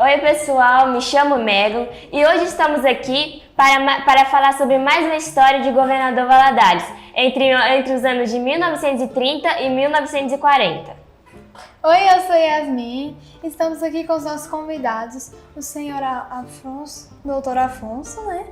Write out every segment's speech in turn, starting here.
Oi pessoal, me chamo Megan e hoje estamos aqui para falar sobre mais uma história de Governador Valadares, entre os anos de 1930 e 1940. Oi, eu sou Yasmin. Estamos aqui com os nossos convidados, o senhor Afonso, doutor Afonso, né?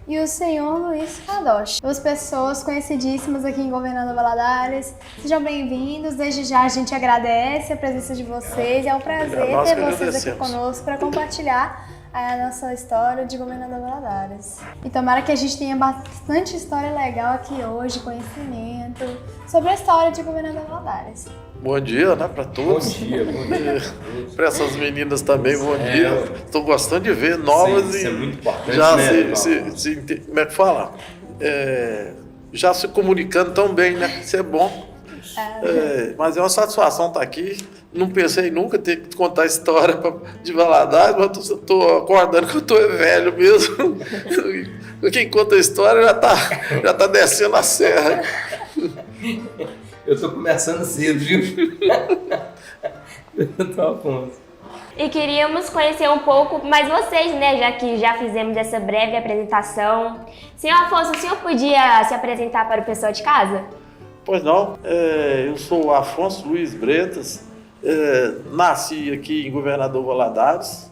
E o senhor Luiz Kadosh. Duas pessoas conhecidíssimas aqui em Governador Valadares. Sejam bem-vindos. Desde já a gente agradece a presença de vocês. É um prazer ter vocês aqui conosco para compartilhar a nossa história de Governador Valadares. E tomara que a gente tenha bastante história legal aqui hoje, conhecimento sobre a história de Governador Valadares. Bom dia, né, para todos. Bom dia. Para essas meninas também, bom dia. Estou gostando de ver novas isso é muito importante, já né? como é que fala? Já se comunicando tão bem, né? Isso é bom. Mas é uma satisfação estar aqui. Não pensei nunca ter que contar história de Valadares, mas estou acordando que eu estou velho mesmo. Quem conta a história já tá descendo a serra. Eu estou começando cedo, viu? E queríamos conhecer um pouco mais vocês, né? Já que já fizemos essa breve apresentação. Senhor Afonso, o senhor podia se apresentar para o pessoal de casa? Pois não. Eu sou o Afonso Luiz Bretas. Nasci aqui em Governador Valadares.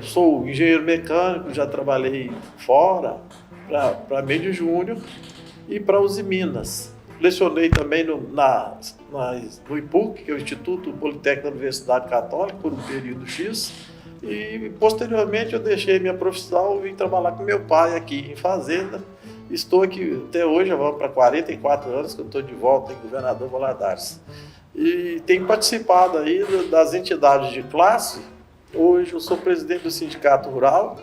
Sou engenheiro mecânico, já trabalhei fora, para Médio Júnior e para Uzi Minas. Lecionei também no IPUC, que é o Instituto Politécnico da Universidade Católica, por um período X. E, posteriormente, eu deixei minha profissão e vim trabalhar com meu pai aqui em fazenda. Estou aqui até hoje, vamos para 44 anos que eu estou de volta em Governador Valadares. E tenho participado aí das entidades de classe. Hoje eu sou presidente do Sindicato Rural,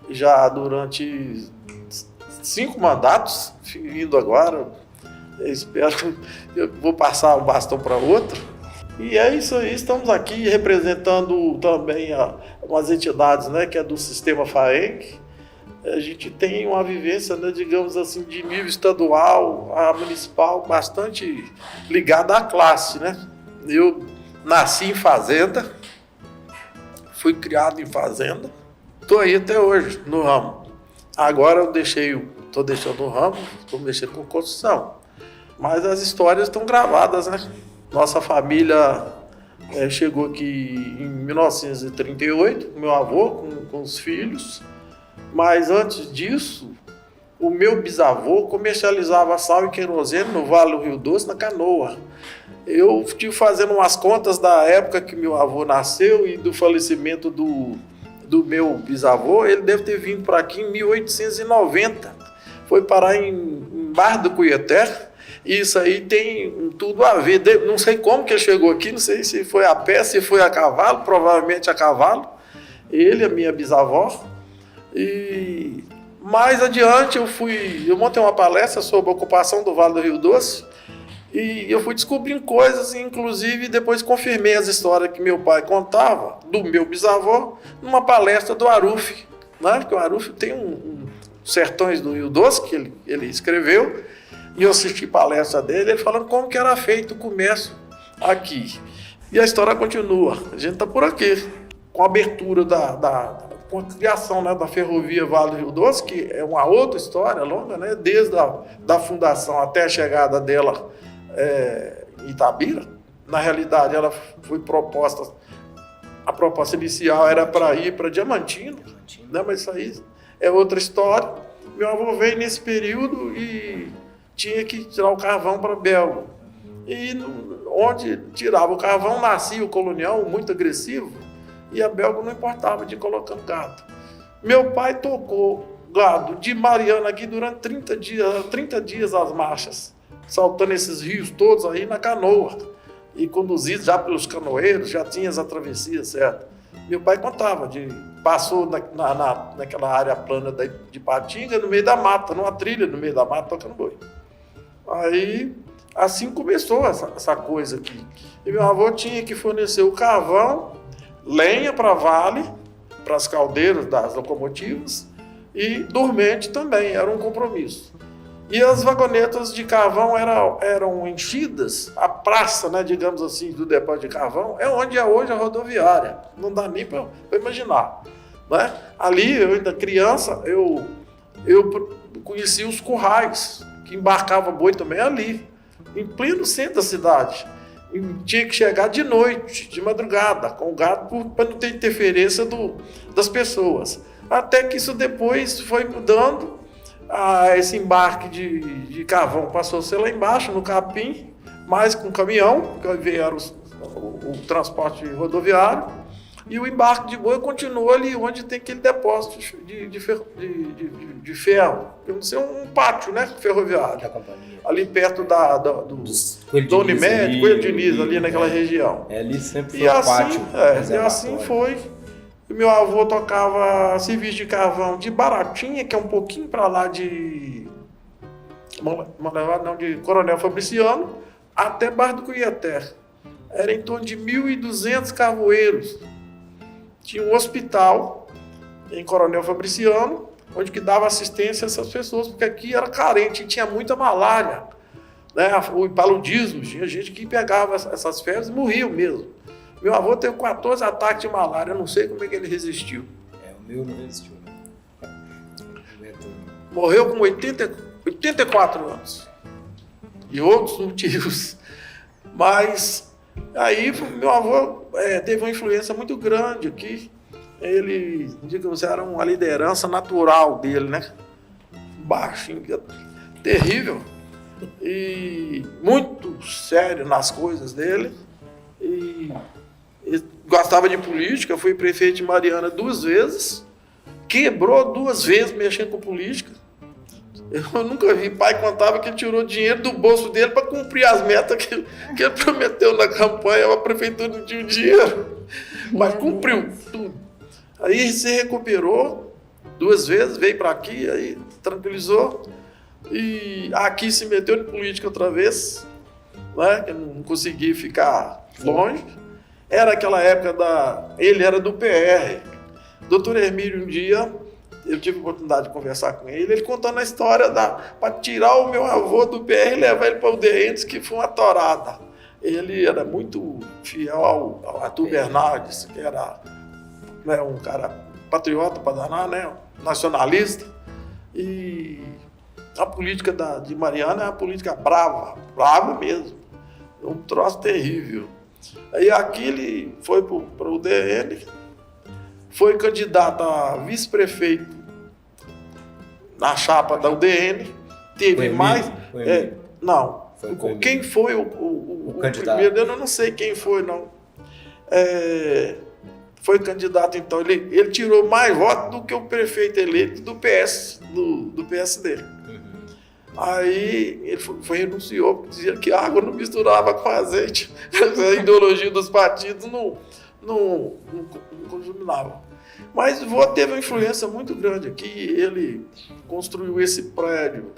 já durante 5 mandatos, indo agora. Eu espero que eu vou passar o bastão para outro. E é isso aí, estamos aqui representando também umas entidades, né, que é do sistema FAENC. A gente tem uma vivência, né, digamos assim, de nível estadual a municipal, bastante ligada à classe, né? Eu nasci em fazenda, fui criado em fazenda, estou aí até hoje no ramo. Agora estou deixando o ramo, estou mexendo com construção. Mas as histórias estão gravadas, né? Nossa família chegou aqui em 1938, meu avô com os filhos. Mas antes disso, o meu bisavô comercializava sal e querosene no Vale do Rio Doce, na Canoa. Eu estive fazendo umas contas da época que meu avô nasceu e do falecimento do meu bisavô. Ele deve ter vindo para aqui em 1890. Foi parar em Barra do Cuieté. Isso aí tem tudo a ver. Não sei como que ele chegou aqui, não sei se foi a pé, se foi a cavalo, provavelmente a cavalo. Ele, a minha bisavó. E mais adiante eu montei uma palestra sobre a ocupação do Vale do Rio Doce e eu fui descobrindo coisas, inclusive depois confirmei as histórias que meu pai contava do meu bisavô numa palestra do Aruf, né? Porque o Aruf tem Sertões do Rio Doce que ele escreveu. E eu assisti palestra dele, ele falando como que era feito o comércio aqui. E a história continua. A gente está por aqui, com a abertura com a criação, né, da ferrovia Vale do Rio Doce, que é uma outra história longa, né, desde da fundação até a chegada dela em Itabira. Na realidade, ela foi proposta, a proposta inicial era para ir para Diamantino, né, mas isso aí é outra história. Meu avô veio nesse período e tinha que tirar o carvão para Belga. E onde tirava o carvão, nascia o colonial muito agressivo, e a Belga não importava de ir colocando gado. Meu pai tocou gado de Mariana aqui durante 30 dias as marchas, saltando esses rios todos aí na canoa, e conduzido já pelos canoeiros, já tinha as travessias certas. Meu pai contava, passou naquela área plana de Patinga, no meio da mata, numa trilha no meio da mata, tocando boi. Aí, assim começou essa coisa aqui. E meu avô tinha que fornecer o carvão, lenha para Vale, para as caldeiras das locomotivas, e dormente também, era um compromisso. E as vagonetas de carvão eram enchidas, a praça, né, digamos assim, do depósito de carvão, é onde é hoje a rodoviária. Não dá nem para imaginar. Né? Ali, eu ainda criança, eu conheci os currais, que embarcava boi também ali, em pleno centro da cidade. E tinha que chegar de noite, de madrugada, com o gado, para não ter interferência das pessoas. Até que isso depois foi mudando. Esse embarque de carvão passou a ser lá embaixo, no Capim, mais com caminhão, que vieram o transporte rodoviário, e o embarque de boi continuou ali onde tem aquele depósito de ferro, que não sei, um pátio, né, ferroviário, ali perto do Unimed, Coelho Diniz, ali naquela região. Ali sempre foi E um pátio. e assim foi. O meu avô tocava serviço de carvão de Baratinha, que é um pouquinho para lá de Coronel Fabriciano, até Barra do Cuiaté. Era em torno de 1.200 carvoeiros. Tinha um hospital em Coronel Fabriciano, onde que dava assistência a essas pessoas, porque aqui era carente, tinha muita malária, né? O paludismo, tinha gente que pegava essas febres e morria mesmo. Meu avô teve 14 ataques de malária, eu não sei como é que ele resistiu. O meu não resistiu. Morreu com 84 anos. E outros motivos. Mas aí meu avô teve uma influência muito grande aqui. Ele, digamos, era uma liderança natural dele, né? Baixinho, terrível. E muito sério nas coisas dele. E ele gostava de política, foi prefeito de Mariana 2 vezes, quebrou 2 vezes mexendo com política. Eu nunca vi. Pai contava que ele tirou dinheiro do bolso dele para cumprir as metas que ele prometeu na campanha. A prefeitura não tinha dinheiro, mas cumpriu tudo. Aí se recuperou 2 vezes, veio para aqui, aí tranquilizou. E aqui se meteu em política outra vez, né? Que não consegui ficar longe. Era aquela época ele era do PR. Doutor Hermílio, um dia, eu tive a oportunidade de conversar com ele contando a história para tirar o meu avô do PR e levar ele para o Deentes, que foi uma torada. Ele era muito fiel ao Arthur Bernardes, que era, né, um cara patriota para danar, né, nacionalista. E a política de Mariana é uma política brava mesmo. É um troço terrível. Aí aqui ele foi para o DN, foi candidato a vice-prefeito na chapa da UDN, teve mais... Não, quem foi o candidato? Primeiro, eu não sei quem foi, não. Foi candidato, então, ele tirou mais votos do que o prefeito eleito do PSD. Aí ele renunciou, porque dizia que a água não misturava com azeite. A ideologia dos partidos não conjuminava. Mas o vô teve uma influência muito grande aqui. Ele construiu esse prédio,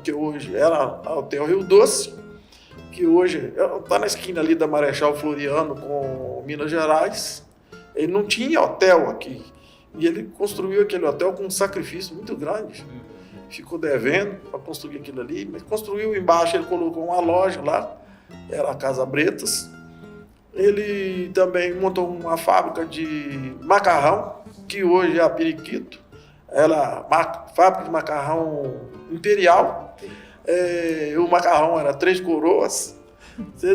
que hoje era o Hotel Rio Doce, que hoje está na esquina ali da Marechal Floriano com Minas Gerais. Ele não tinha hotel aqui. E ele construiu aquele hotel com um sacrifício muito grande. Ficou devendo para construir aquilo ali, mas construiu embaixo, ele colocou uma loja lá, era a Casa Bretas. Ele também montou uma fábrica de macarrão, que hoje é a Periquito, era fábrica de macarrão imperial. O macarrão era 3 coroas,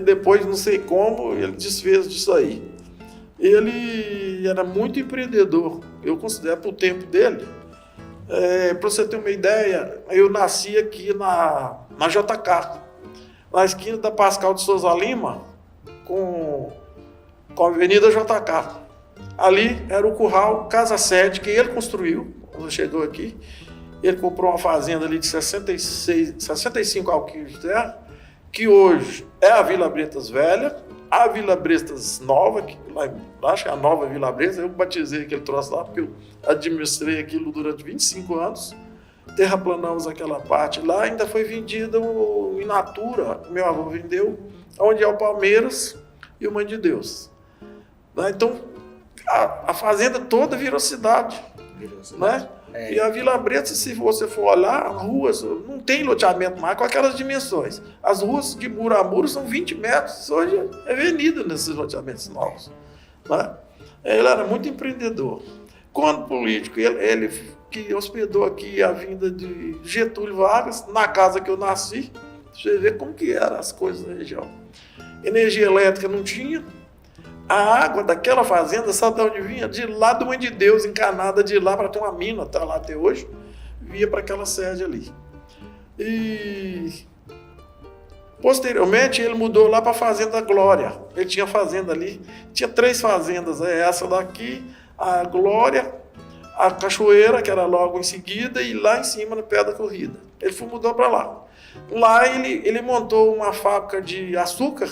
depois não sei como, ele desfez disso aí. Ele era muito empreendedor, eu considero, para o tempo dele. Para você ter uma ideia, eu nasci aqui na JK, na esquina da Pascal de Souza Lima com a Avenida JK. Ali era o curral Casa 7, que ele construiu quando chegou aqui. Ele comprou uma fazenda ali de 65 alqueires de terra, que hoje é a Vila Bretas Velha, a Vila Bretas Nova, que acho que é a nova Vila Bretas. Eu batizei aquele troço lá, porque eu administrei aquilo durante 25 anos. Terraplanamos aquela parte lá, ainda foi vendida o in natura, meu avô vendeu, onde é o Palmeiras e o Mãe de Deus. Então, a fazenda toda virou cidade. Né? E a Vila Bretas, se você for olhar, ruas, não tem loteamento mais com aquelas dimensões. As ruas de muro a muro são 20 metros, hoje é avenida nesses loteamentos novos. Né? Ele era muito empreendedor. Quando político, ele que hospedou aqui a vinda de Getúlio Vargas, na casa que eu nasci, você vê como que eram as coisas na região. Energia elétrica não tinha. A água daquela fazenda, sabe de onde vinha? De lá do Mãe de Deus, encanada de lá para ter uma mina, tá lá até hoje, via para aquela sede ali. E posteriormente ele mudou lá para a Fazenda Glória. Ele tinha fazenda ali, tinha 3 fazendas, essa daqui, a Glória, a Cachoeira, que era logo em seguida, e lá em cima, no pé da corrida. Ele mudou para lá. Lá ele montou uma fábrica de açúcar,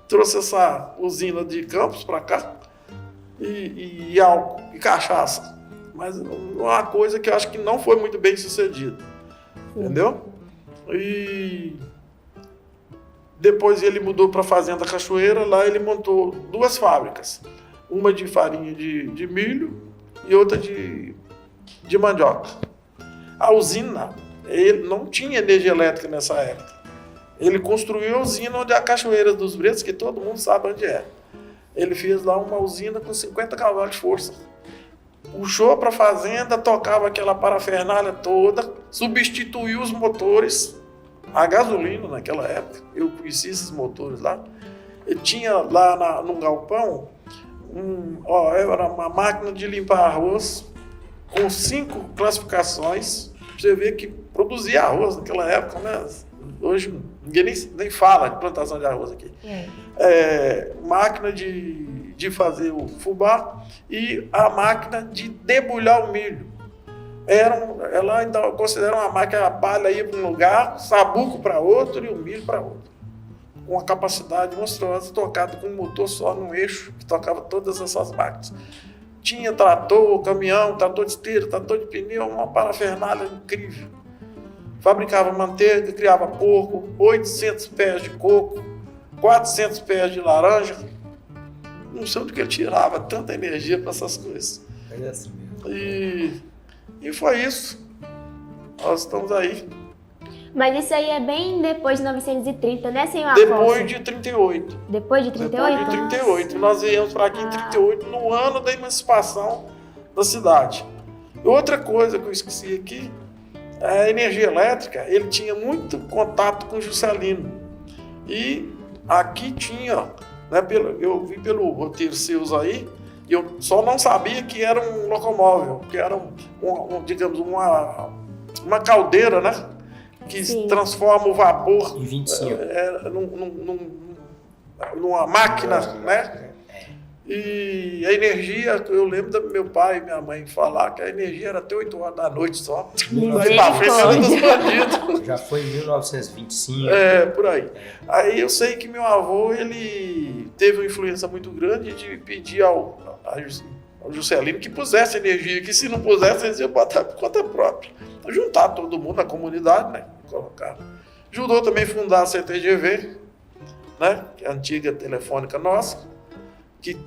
trouxe essa usina de Campos para cá, e álcool, e cachaça. Mas uma coisa que eu acho que não foi muito bem sucedida. Entendeu? E depois ele mudou para a Fazenda Cachoeira, lá ele montou 2 fábricas. Uma de farinha de milho e outra de mandioca. A usina, ele não tinha energia elétrica nessa época. Ele construiu a usina onde é a Cachoeira dos Bretos, que todo mundo sabe onde é. Ele fez lá uma usina com 50 cavalos de força. Puxou para a fazenda, tocava aquela parafernália toda, substituiu os motores a gasolina naquela época. Eu conheci esses motores lá. Ele tinha lá num galpão, era uma máquina de limpar arroz com 5 classificações. Você vê que produzia arroz naquela época, né? Hoje ninguém nem fala de plantação de arroz aqui. Máquina de fazer o fubá e a máquina de debulhar o milho. Ela ainda considera uma máquina, a palha ia para um lugar, sabuco para outro e o milho para outro. Com uma capacidade monstruosa, tocado com um motor só num eixo, que tocava todas essas máquinas. Tinha trator, caminhão, trator de esteira, trator de pneu, uma parafernália incrível. Fabricava manteiga, criava porco, 800 pés de coco, 400 pés de laranja. Não sei onde que ele tirava tanta energia para essas coisas. É assim mesmo. E foi isso. Nós estamos aí. Mas isso aí é bem depois de 1930, né, senhor Afonso? Depois de 38. Depois de 38? Depois de 38. Nós viemos para aqui em 38, no ano da emancipação da cidade. Outra coisa que eu esqueci aqui, a energia elétrica, ele tinha muito contato com o Juscelino. E aqui tinha, né, eu vi pelo roteiro seus aí, e eu só não sabia que era um locomóvel, que era digamos, uma caldeira, né? Que transforma o vapor em 25. Numa máquina, né? E a energia, eu lembro do meu pai e minha mãe falar que a energia era até 8 horas da noite só. Daí pra frente era dos bandidos. Já foi em 1925. Por aí. Aí eu sei que meu avô, ele teve uma influência muito grande de pedir ao Juscelino que pusesse energia, que se não pusesse, eles iam botar por conta própria. Juntar todo mundo na comunidade, né? Colocar. Ajudou também a fundar a CTGV, né? Que é a antiga telefônica nossa, que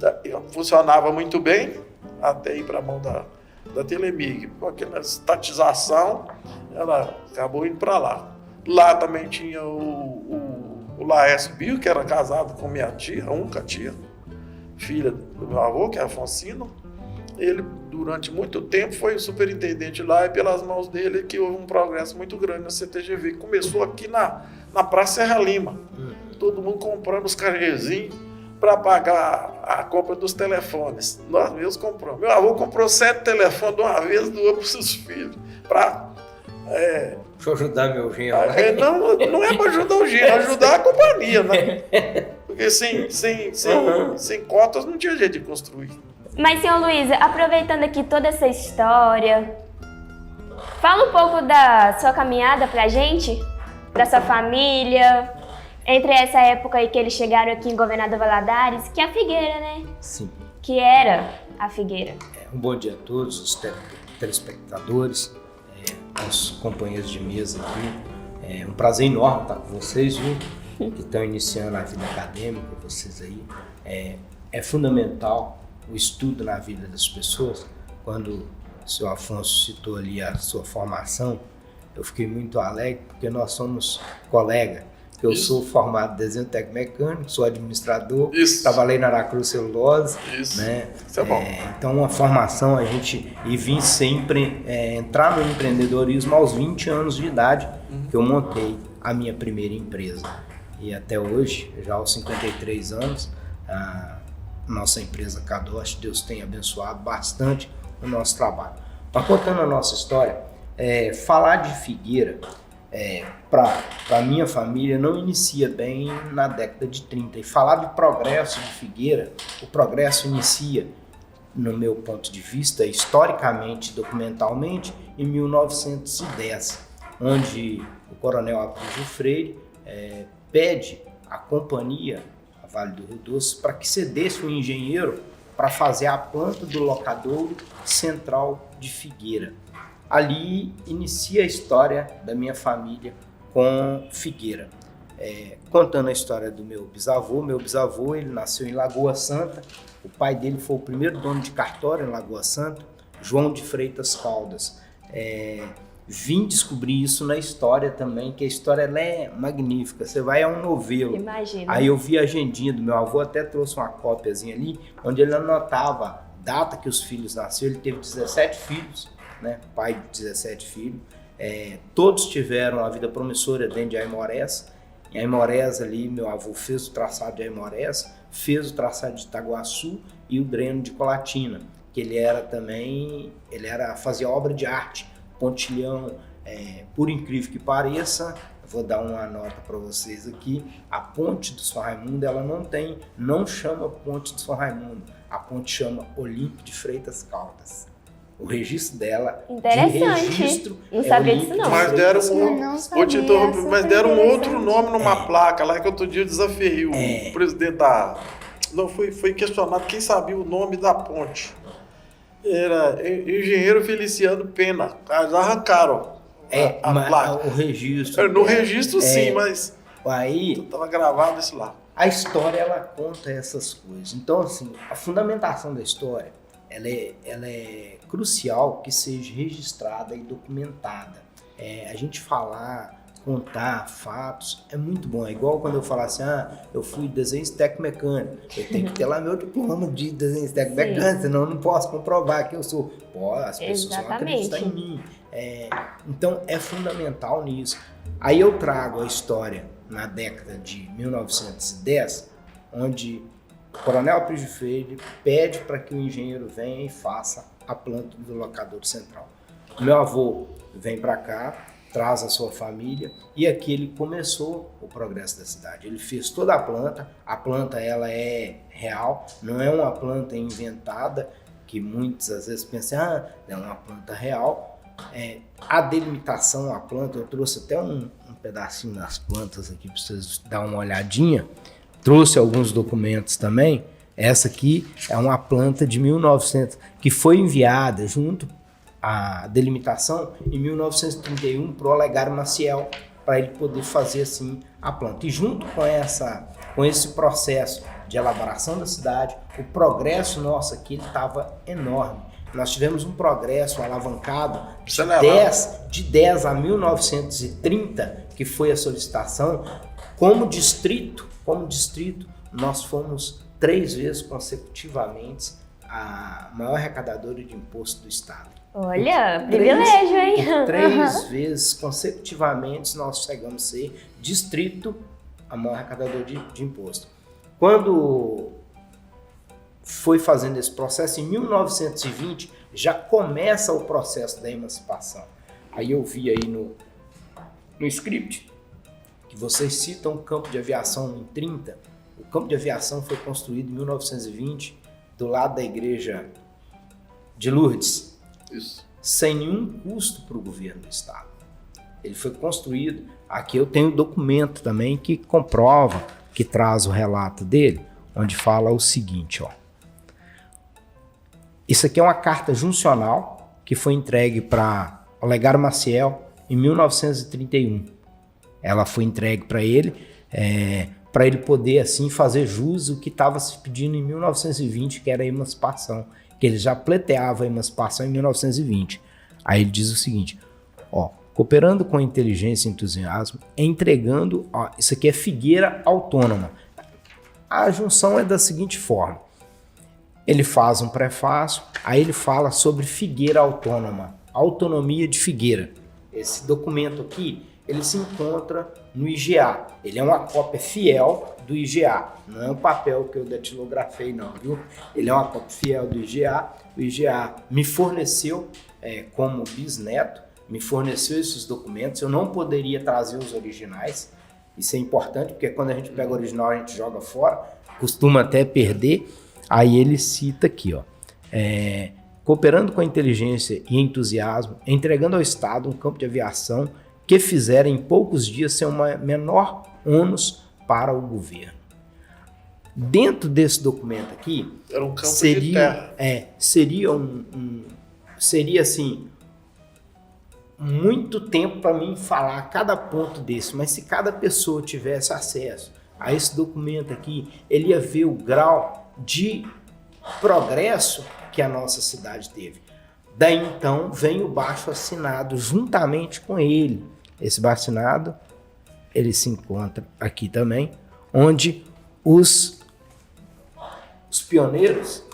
funcionava muito bem, até ir para a mão da Telemig. Com aquela estatização, ela acabou indo para lá. Lá também tinha o Laércio Bio, que era casado com minha tia, a única tia, filha do meu avô, que é Afonsino. Ele, durante muito tempo, foi o superintendente lá, e pelas mãos dele que houve um progresso muito grande na CTGV. Começou aqui na Praça Serra Lima. Todo mundo comprando os carnezinhos para pagar a compra dos telefones. Nós mesmos compramos. Meu avô comprou 7 telefones de uma vez, doou para os seus filhos. Deixa eu ajudar meu genro. Não é para ajudar o genro, é ajudar a companhia, né? Porque sem cotas não tinha jeito de construir. Mas, senhor Luiz, aproveitando aqui toda essa história, fala um pouco da sua caminhada pra gente, da sua família, entre essa época aí que eles chegaram aqui em Governador Valadares, que é a Figueira, né? Sim. Que era a Figueira. Um bom dia a todos os telespectadores, aos companheiros de mesa aqui. É um prazer enorme estar com vocês, viu? Que estão iniciando a vida acadêmica, vocês aí. É fundamental o estudo na vida das pessoas quando o senhor Afonso citou ali a sua formação, eu fiquei muito alegre porque nós somos colegas. Eu sou formado em desenho técnico mecânico, sou administrador, trabalhei na Aracruz Celulose, né? Isso é bom. Então, uma formação, e vim sempre entrar no empreendedorismo aos 20 anos de idade, que eu montei a minha primeira empresa. E até hoje, já aos 53 anos, a nossa empresa Kadosh, Deus tem abençoado bastante o nosso trabalho. Mas contando a nossa história, falar de Figueira, para a minha família não inicia bem na década de 30. E falar de progresso de Figueira, o progresso inicia, no meu ponto de vista, historicamente, documentalmente, em 1910, onde o coronel Aprígio Freire pede à companhia, a Vale do Rio Doce, para que cedesse um engenheiro para fazer a planta do locadouro central de Figueira. Ali inicia a história da minha família com Figueira. Contando a história do meu bisavô ele nasceu em Lagoa Santa, o pai dele foi o primeiro dono de cartório em Lagoa Santa, João de Freitas Caldas. Vim descobrir isso na história também, que a história ela é magnífica, você vai a um novelo. Imagina. Aí eu vi a agendinha do meu avô, até trouxe uma cópiazinha ali, onde ele anotava a data que os filhos nasceram, ele teve 17 filhos, né? Pai de 17 filhos, todos tiveram a vida promissora dentro de Aimorés. Em Aimorés ali, meu avô fez o traçado de Aimorés, fez o traçado de Itaguaçu e o dreno de Colatina, que fazia obra de arte, pontilhão, por incrível que pareça, vou dar uma nota para vocês aqui, a ponte do São Raimundo, ela não chama ponte do São Raimundo, a ponte chama Olímpio de Freitas Caldas. O registro dela, interessante. Não sabia disso não. Mas deram um outro nome numa placa lá que outro dia eu desafiei o presidente da... Não, foi questionado quem sabia o nome da ponte. Era Engenheiro Feliciano Pena. Eles arrancaram a placa. O registro. No registro sim, mas aí estava gravado isso lá. A história ela conta essas coisas. Então, assim, a fundamentação da história ela é crucial que seja registrada e documentada. A gente contar fatos é muito bom. É igual quando eu falar assim, eu fui desenhista técnico mecânico, eu tenho que ter lá meu diploma de desenhista técnico mecânico, senão eu não posso comprovar que eu sou. As pessoas vão acreditar em mim. Então é fundamental nisso. Aí eu trago a história na década de 1910, onde o coronel Aprígio Freire pede para que o engenheiro venha e faça a planta do locadouro central. Meu avô vem para cá, traz a sua família e aqui ele começou o progresso da cidade. Ele fez toda a planta ela é real, não é uma planta inventada, que muitos às vezes pensam, é uma planta real. A delimitação, a planta, eu trouxe até um pedacinho das plantas aqui para vocês dar uma olhadinha, trouxe alguns documentos também. Essa aqui é uma planta de 1900, que foi enviada junto à delimitação em 1931 para o Olegário Maciel, para ele poder fazer assim a planta. E junto com esse processo de elaboração da cidade, o progresso nosso aqui estava enorme. Nós tivemos um progresso alavancado de 10 a 1930, que foi a solicitação. Como distrito, nós fomos 3 vezes consecutivamente a maior arrecadadora de imposto do estado. Olha, privilégio, hein? 3 vezes consecutivamente nós chegamos a ser distrito a maior arrecadador de imposto. Quando foi fazendo esse processo, em 1920, já começa o processo da emancipação. Aí eu vi aí no script que vocês citam o campo de aviação em 30. O campo de aviação foi construído em 1920, do lado da igreja de Lourdes. Isso. Sem nenhum custo para o governo do estado. Ele foi construído, aqui eu tenho documento também que comprova, que traz o relato dele, onde fala o seguinte, Isso aqui é uma carta juncional que foi entregue para Olegário Maciel em 1931. Ela foi entregue para ele poder assim fazer jus o que estava se pedindo em 1920, que era a emancipação, que ele já pleiteava a emancipação em 1920. Aí ele diz o seguinte, cooperando com inteligência e entusiasmo, entregando, isso aqui é figueira autônoma. A junção é da seguinte forma, ele faz um prefácio, aí ele fala sobre figueira autônoma, autonomia de figueira. Esse documento aqui, ele se encontra no IGA, ele é uma cópia fiel do IGA, não é um papel que eu datilografei não, viu? Ele é uma cópia fiel do IGA, o IGA me forneceu, como bisneto, me forneceu esses documentos, eu não poderia trazer os originais, isso é importante, porque quando a gente pega o original a gente joga fora, costuma até perder, aí ele cita aqui, cooperando com a inteligência e entusiasmo, entregando ao Estado um campo de aviação que fizera em poucos dias ser uma menor ônus para o governo. Dentro desse documento aqui, era um campo de terra. Seria assim, muito tempo para mim falar cada ponto desse, mas se cada pessoa tivesse acesso a esse documento aqui, ele ia ver o grau de progresso que a nossa cidade teve. Daí então vem o baixo assinado juntamente com ele. Esse baixo assinado, ele se encontra aqui também, onde os pioneiros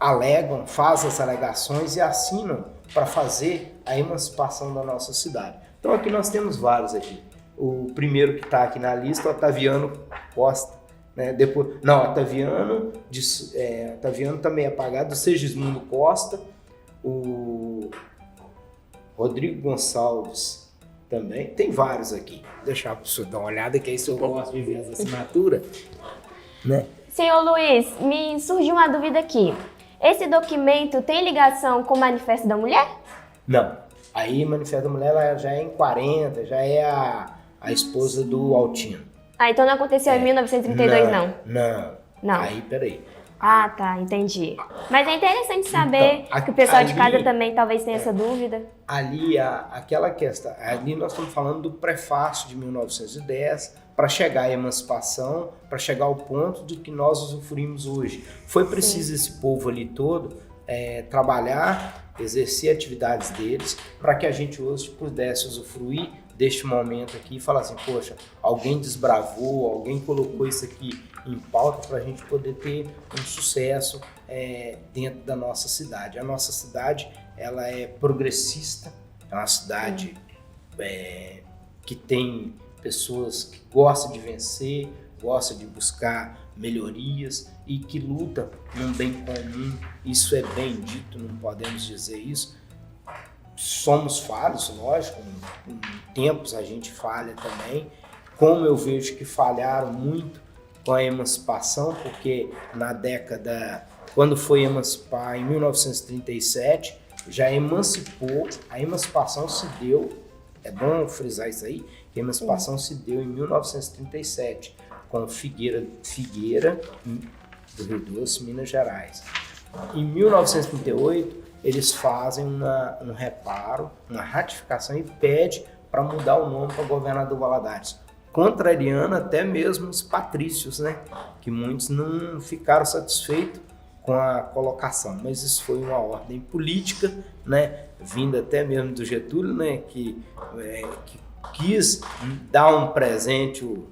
alegam, fazem as alegações e assinam para fazer a emancipação da nossa cidade. Então aqui nós temos vários aqui. O primeiro que está aqui na lista é o Otaviano Costa. Né? Otaviano também é apagado, o Segismundo Costa, o Rodrigo Gonçalves também, tem vários aqui. Deixa eu dar uma olhada, que aí se eu gosto de ver as assinaturas. Né? Senhor Luiz, me surgiu uma dúvida aqui. Esse documento tem ligação com o Manifesto da Mulher? Não. Aí o Manifesto da Mulher ela já é em 40, já é a esposa do Altino. Então não aconteceu em 1932, não? Não. Aí, peraí. Ah, tá, entendi. Mas é interessante saber que o pessoal de casa também talvez tenha essa dúvida. Ali, aquela questão, ali nós estamos falando do prefácio de 1910 para chegar à emancipação, para chegar ao ponto de que nós usufruímos hoje. Foi preciso esse povo ali todo trabalhar, exercer atividades deles, para que a gente hoje pudesse usufruir deste momento aqui e falar assim, poxa, alguém desbravou, alguém colocou isso aqui em pauta para a gente poder ter um sucesso dentro da nossa cidade. A nossa cidade, ela é progressista, é uma cidade que tem pessoas que gostam de vencer, gostam de buscar melhorias e que luta num bem comum. Isso é bem dito, não podemos dizer isso. Somos falhos, lógico, em tempos a gente falha também, como eu vejo que falharam muito com a emancipação, porque na década, quando foi emancipar em 1937, já emancipou, a emancipação se deu, é bom frisar isso aí, que a emancipação se deu em 1937, com Figueira do Rio Doce, Minas Gerais. Em 1938, eles fazem um reparo, uma ratificação e pede para mudar o nome para Governador Valadares, contrariando até mesmo os patrícios, né? Que muitos não ficaram satisfeitos com a colocação, mas isso foi uma ordem política, né? Vinda até mesmo do Getúlio, né? Que quis dar um presente o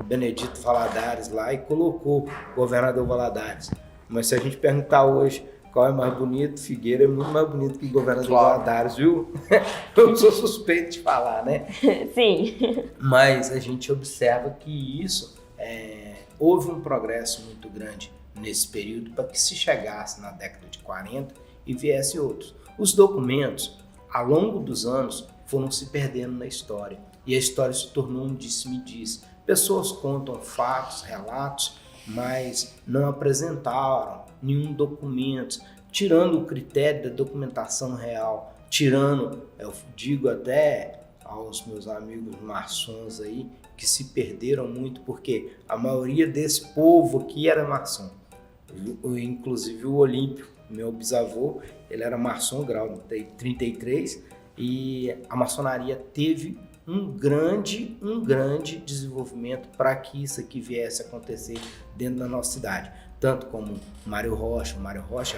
Benedito Valadares lá e colocou Governador Valadares. Mas se a gente perguntar hoje qual é mais bonito, Figueira é muito mais bonito que o Governador Valadares, viu? Eu sou suspeito de falar, né? Sim. Mas a gente observa que isso, houve um progresso muito grande nesse período para que se chegasse na década de 40 e viesse outros. Os documentos, ao longo dos anos, foram se perdendo na história e a história se tornou um disse-me-disse. Pessoas contam fatos, relatos, mas não apresentaram nenhum documento, tirando o critério da documentação real, eu digo até aos meus amigos maçons aí, que se perderam muito, porque a maioria desse povo aqui era maçom. Inclusive o Olímpio, meu bisavô, ele era maçom, grau 33, e a maçonaria teve um grande desenvolvimento para que isso aqui viesse a acontecer dentro da nossa cidade. Tanto como o Mário Rocha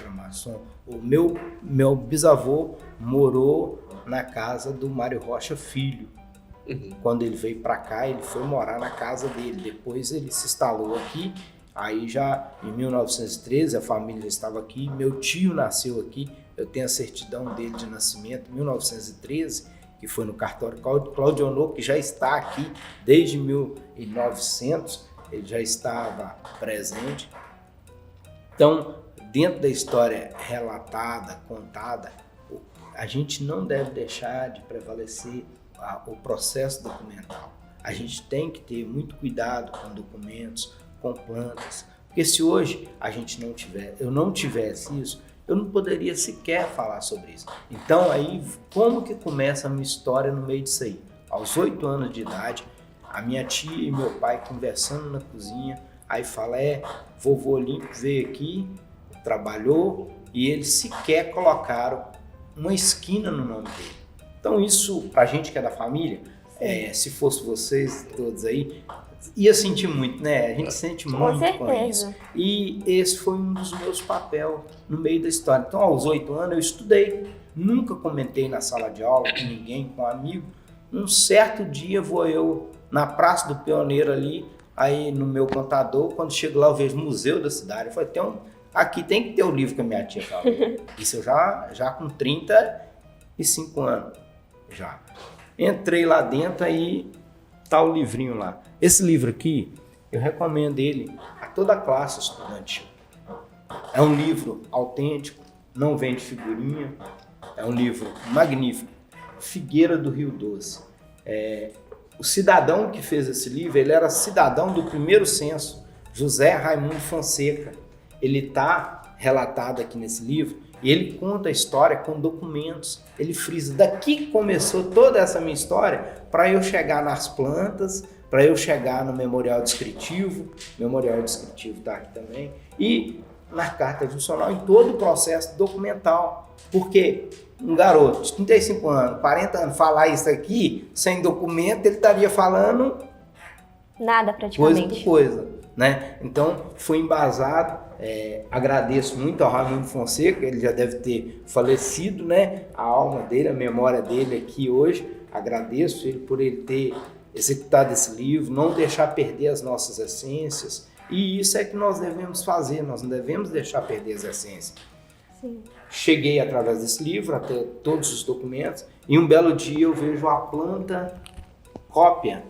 era maçom. O meu bisavô morou na casa do Mário Rocha Filho. Quando ele veio para cá, ele foi morar na casa dele. Depois ele se instalou aqui. Aí já em 1913 a família estava aqui. Meu tio nasceu aqui. Eu tenho a certidão dele de nascimento, 1913, que foi no cartório Cláudio Honor, que já está aqui desde 1900. Ele já estava presente. Então, dentro da história relatada, contada, a gente não deve deixar de prevalecer o processo documental. A gente tem que ter muito cuidado com documentos, com plantas, porque se hoje eu não tivesse isso, eu não poderia sequer falar sobre isso. Então aí, como que começa a minha história no meio disso aí? Aos 8 anos de idade, a minha tia e meu pai conversando na cozinha, aí fala, vovô Olímpio veio aqui, trabalhou, e eles sequer colocaram uma esquina no nome dele. Então isso, pra gente que é da família, se fosse vocês todos aí, ia sentir muito, né? A gente sente muito com isso. E esse foi um dos meus papéis no meio da história. Então, aos 8 anos, eu estudei. Nunca comentei na sala de aula com ninguém, com um amigo. Um certo dia vou eu na Praça do Pioneiro ali, aí no meu computador, quando chego lá eu vejo o Museu da Cidade. Eu falei, aqui tem que ter o livro que a minha tia falou. Isso eu já com 35 anos. Já. Entrei lá dentro, aí tá o livrinho lá. Esse livro aqui, eu recomendo ele a toda a classe estudantil. É um livro autêntico, não vende figurinha, é um livro magnífico. Figueira do Rio Doce. O cidadão que fez esse livro, ele era cidadão do primeiro censo, José Raimundo Fonseca. Ele está relatado aqui nesse livro e ele conta a história com documentos. Ele frisa, daqui começou toda essa minha história para eu chegar nas plantas, para eu chegar no memorial descritivo. O memorial descritivo está aqui também. E na carta funcional, em todo o processo documental. Porque um garoto de 35 anos, 40 anos, falar isso aqui, sem documento, ele estaria falando nada praticamente. Coisa, né? Então, foi embasado. Agradeço muito ao Raimundo Fonseca, ele já deve ter falecido, né? A alma dele, a memória dele aqui hoje. Agradeço ele por ele ter executado esse livro, não deixar perder as nossas essências. E isso é que nós devemos fazer, nós não devemos deixar perder as essências. Sim. Cheguei através desse livro, até todos os documentos, e um belo dia eu vejo a planta cópia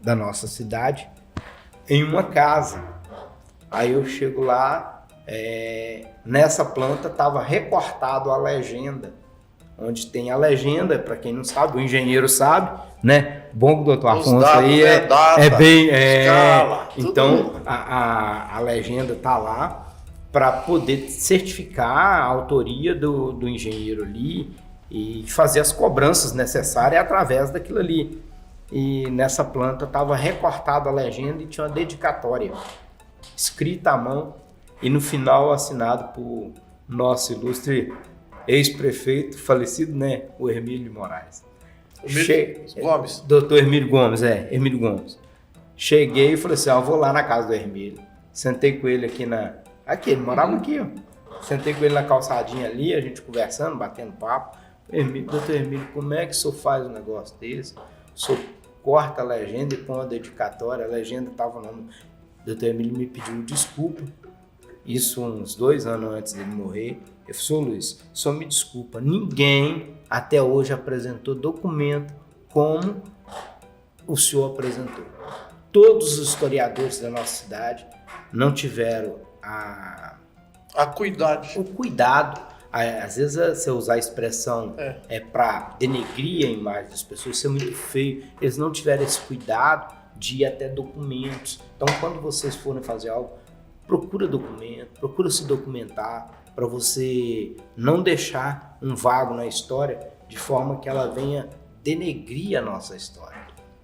da nossa cidade em uma casa. Aí eu chego lá, nessa planta estava recortado a legenda, onde tem a legenda, para quem não sabe, o engenheiro sabe, né? Bom que o doutor Afonso aí é bem... escala, então a legenda está lá para poder certificar a autoria do engenheiro ali e fazer as cobranças necessárias através daquilo ali. E nessa planta estava recortada a legenda e tinha uma dedicatória escrita à mão e no final assinado por nosso ilustre ex-prefeito falecido, né, o Hermílio Moraes. Gomes. Doutor Hermílio Gomes, Hermílio Gomes. Cheguei e falei assim, eu vou lá na casa do Hermílio. Sentei com ele aqui, ele morava aqui, ó. Sentei com ele na calçadinha ali, a gente conversando, batendo papo. Doutor Hermílio, como é que o senhor faz um negócio desse? O senhor corta a legenda e põe uma dedicatória, a legenda estava no nome. O doutor Hermílio me pediu desculpa, isso uns 2 anos antes dele morrer. Eu falei, senhor Luiz, só me desculpa, ninguém até hoje apresentou documento como o senhor apresentou. Todos os historiadores da nossa cidade não tiveram o cuidado. Às vezes você usar a expressão para denegrir a imagem das pessoas, isso é muito feio. Eles não tiveram esse cuidado de ir até documentos. Então, quando vocês forem fazer algo, procura documento, procura se documentar para você não deixar um vago na história de forma que ela venha denegrir a nossa história,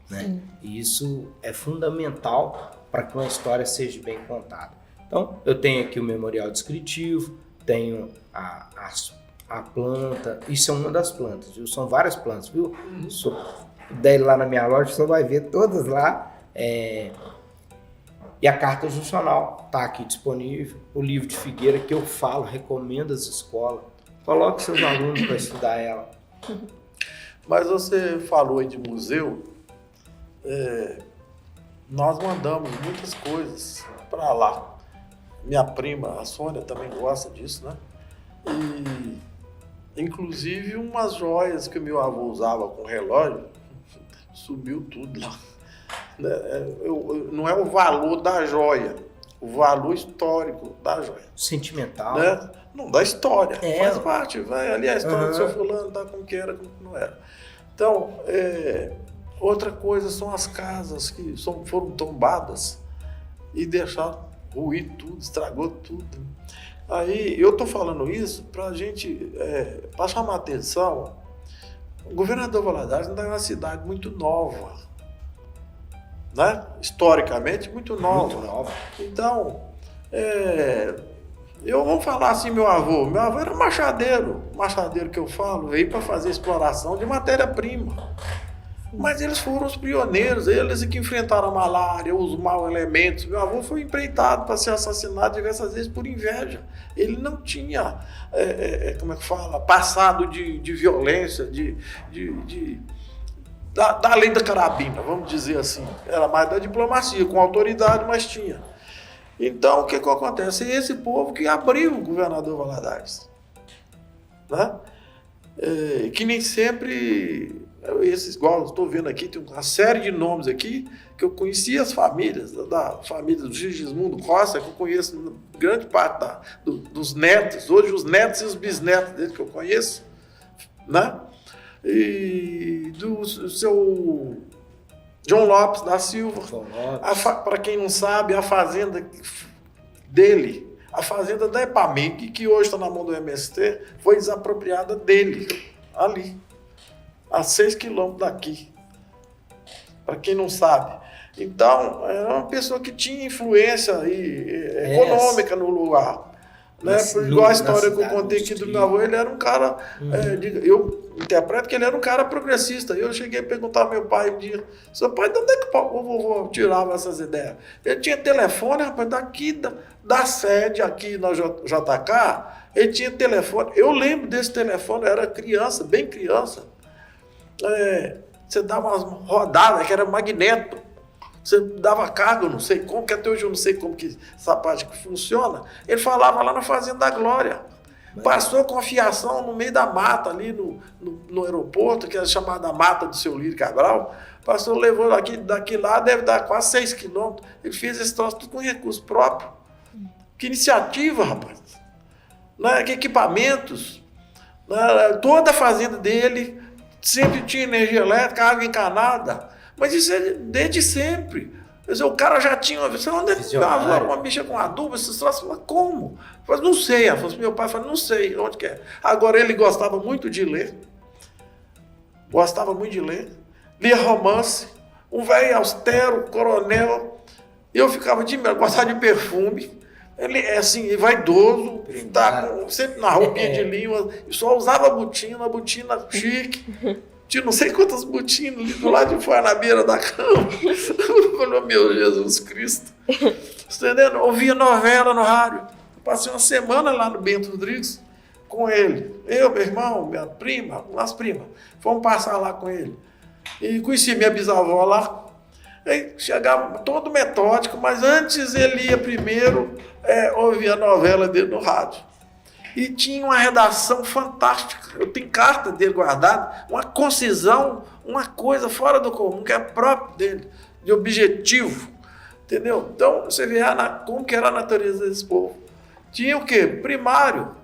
né? E isso é fundamental para que uma história seja bem contada. Então, eu tenho aqui o memorial descritivo, tenho a planta, isso é uma das plantas, viu? São várias plantas, viu? der lá na minha loja, você vai ver todas lá. E a carta juncional está aqui disponível. O livro de Figueira que eu falo, recomendo às escolas. Coloque seus alunos para estudar ela. Mas você falou aí de museu. Nós mandamos muitas coisas para lá. Minha prima, a Sônia, também gosta disso, né? E, inclusive, umas joias que o meu avô usava com relógio, subiu tudo lá. Não é o valor da joia, o valor histórico da joia. Sentimental. Né? Não, da história. Faz É. parte, vai ali a história do seu fulano, tá, como que era, como que não era. Então, outra coisa são as casas que foram tombadas e deixaram ruir tudo, estragou tudo. Aí, eu tô falando isso pra gente, pra chamar a atenção. O governador Valadares não é uma cidade muito nova, né? Historicamente, muito nova. Muito nova. Então, eu vou falar assim, meu avô era machadeiro. O machadeiro que eu falo veio para fazer exploração de matéria-prima. Mas eles foram os pioneiros, eles que enfrentaram a malária, os maus elementos. Meu avô foi empreitado para ser assassinado diversas vezes por inveja. Ele não tinha, como é que fala, passado de violência, da lei da carabina, vamos dizer assim. Era mais da diplomacia, com autoridade, mas tinha. Então, o que acontece? É esse povo que abriu o governador Valadares. Né? Que nem sempre, igual estou vendo aqui, tem uma série de nomes aqui, que eu conheci as famílias, da família do Gismundo Costa, que eu conheço grande parte dos netos, hoje os netos e os bisnetos dele que eu conheço, né? E do seu João Lopes da Silva. Para quem não sabe, a fazenda dele, a fazenda da Epamig, que hoje está na mão do MST, foi desapropriada dele, ali, a 6 quilômetros daqui. Para quem não sabe. Então, era uma pessoa que tinha influência econômica no lugar. Né? Igual a história que eu contei aqui do meu avô, ele era um cara, eu interpreto que ele era um cara progressista. Eu cheguei a perguntar ao meu pai um dia, seu pai, de onde é que o vovô tirava essas ideias? Ele tinha telefone, rapaz, daqui da sede aqui na JK, ele tinha telefone. Eu lembro desse telefone, eu era criança, bem criança. Você dava umas rodadas, que era magneto. Você dava carga, eu não sei como, que até hoje eu não sei como que essa parte funciona. Ele falava lá na Fazenda da Glória. Passou com a fiação no meio da mata, ali no aeroporto, que é chamada Mata do Seu Lírio Cabral. Passou, levou daqui lá, deve dar quase 6 quilômetros. Ele fez esse troço tudo com recurso próprio. Que iniciativa, rapaz. Né? Que equipamentos. Né? Toda a fazenda dele sempre tinha energia elétrica, água encanada. Mas isso é desde sempre. Quer dizer, o cara já tinha uma visão, onde uma bicha com adubo, esses troços, mas como? Eu falei, não sei. Meu pai falou, não sei onde que é. Agora ele gostava muito de ler. Lia romance. Um velho austero, coronel. Eu ficava de medo, gostava de perfume. Ele é assim, vaidoso, tá sempre na roupinha de linho, só usava botina chique. Tinha não sei quantas botinas ali do lado de fora, na beira da cama. Eu falei, meu Jesus Cristo. Entendendo? Ouvia novela no rádio. Passei uma semana lá no Bento Rodrigues com ele. Eu, meu irmão, minha prima, umas primas. Fomos passar lá com ele. E conheci minha bisavó lá. Aí chegava todo metódico, mas antes ele ia primeiro ouvir a novela dele no rádio. E tinha uma redação fantástica. Eu tenho carta dele guardada, uma concisão, uma coisa fora do comum, que é próprio dele, de objetivo. Entendeu? Então, você vê como que era a natureza desse povo. Tinha o quê? Primário.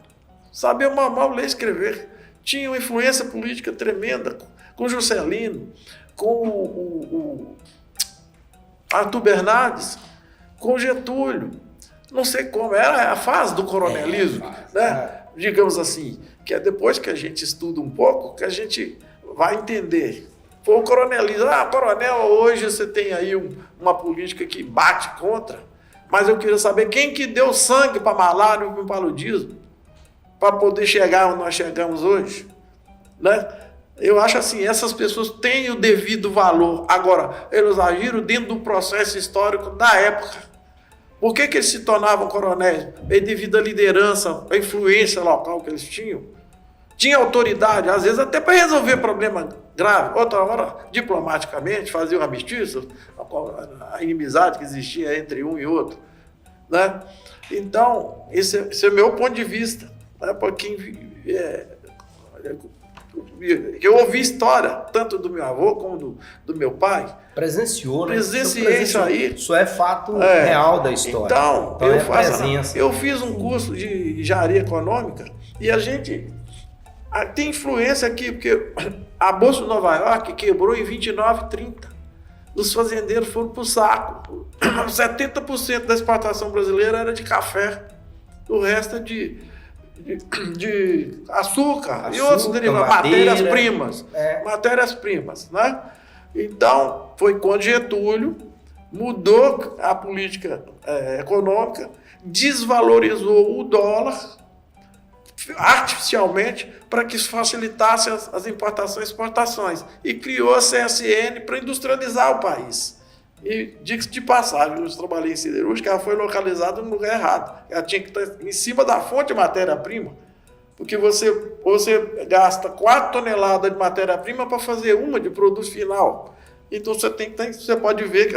Sabia mamar, ler e escrever. Tinha uma influência política tremenda com Juscelino, com o Arthur Bernardes, com Getúlio. Não sei como, era a fase do coronelismo, né? Digamos assim, que é depois que a gente estuda um pouco que a gente vai entender. Foi o coronelismo, coronel, hoje você tem aí uma política que bate contra, mas eu queria saber quem que deu sangue para a malária e para o paludismo, para poder chegar onde nós chegamos hoje, né? Eu acho assim, essas pessoas têm o devido valor. Agora, eles agiram dentro do processo histórico da época. Por que eles se tornavam coronéis? Bem devido à liderança, à influência local que eles tinham. Tinha autoridade, às vezes até para resolver problema grave. Outra hora, diplomaticamente, fazia um armistício, a inimizade que existia entre um e outro. Né? Então, esse é o meu ponto de vista. Né? Eu ouvi história, tanto do meu avô como do meu pai. Presenciou, né? Presenciei isso aí. Isso é fato real da história. Então eu presença. fiz um curso de engenharia econômica e a gente tem influência aqui, porque a Bolsa de Nova York quebrou em 29, 30. Os fazendeiros foram para o saco. 70% da exportação brasileira era de café. O resto é de açúcar e outros derivados, matérias-primas. Matérias-primas, né? Então, foi quando Getúlio mudou a política econômica, desvalorizou o dólar artificialmente para que isso facilitasse as importações e exportações e criou a CSN para industrializar o país. E, diga-se de passagem, eu trabalhei em siderúrgica, ela foi localizada no lugar errado. Ela tinha que estar em cima da fonte de matéria-prima, porque você gasta 4 toneladas de matéria-prima para fazer uma de produto final. Então você pode ver que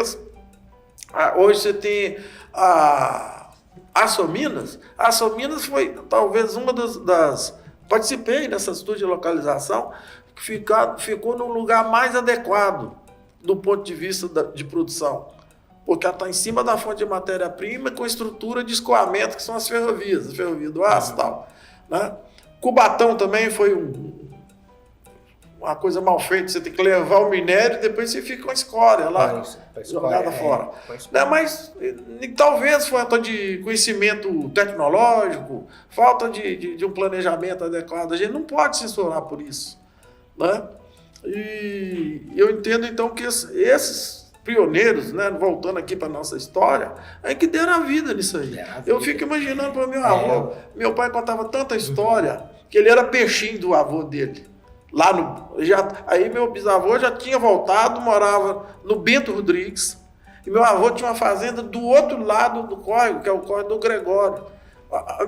hoje você tem a Açominas. A Açominas foi talvez uma das... Participei dessa estudo de localização, que ficou no lugar mais adequado do ponto de vista de produção, porque ela está em cima da fonte de matéria-prima com estrutura de escoamento, que são as ferrovias, a ferrovia do aço e tal. Né? Cubatão também foi uma coisa mal feita, você tem que levar o minério e depois você fica com a escória lá, jogada fora. Mas talvez falta de conhecimento tecnológico, falta de um planejamento adequado, a gente não pode censurar por isso. Né? E eu entendo então que esses pioneiros, né, voltando aqui para a nossa história, é que deram a vida nisso aí. Eu fico imaginando para o meu avô, meu pai contava tanta história, que ele era peixinho do avô dele. Aí meu bisavô já tinha voltado, morava no Bento Rodrigues, e meu avô tinha uma fazenda do outro lado do córrego, que é o córrego do Gregório.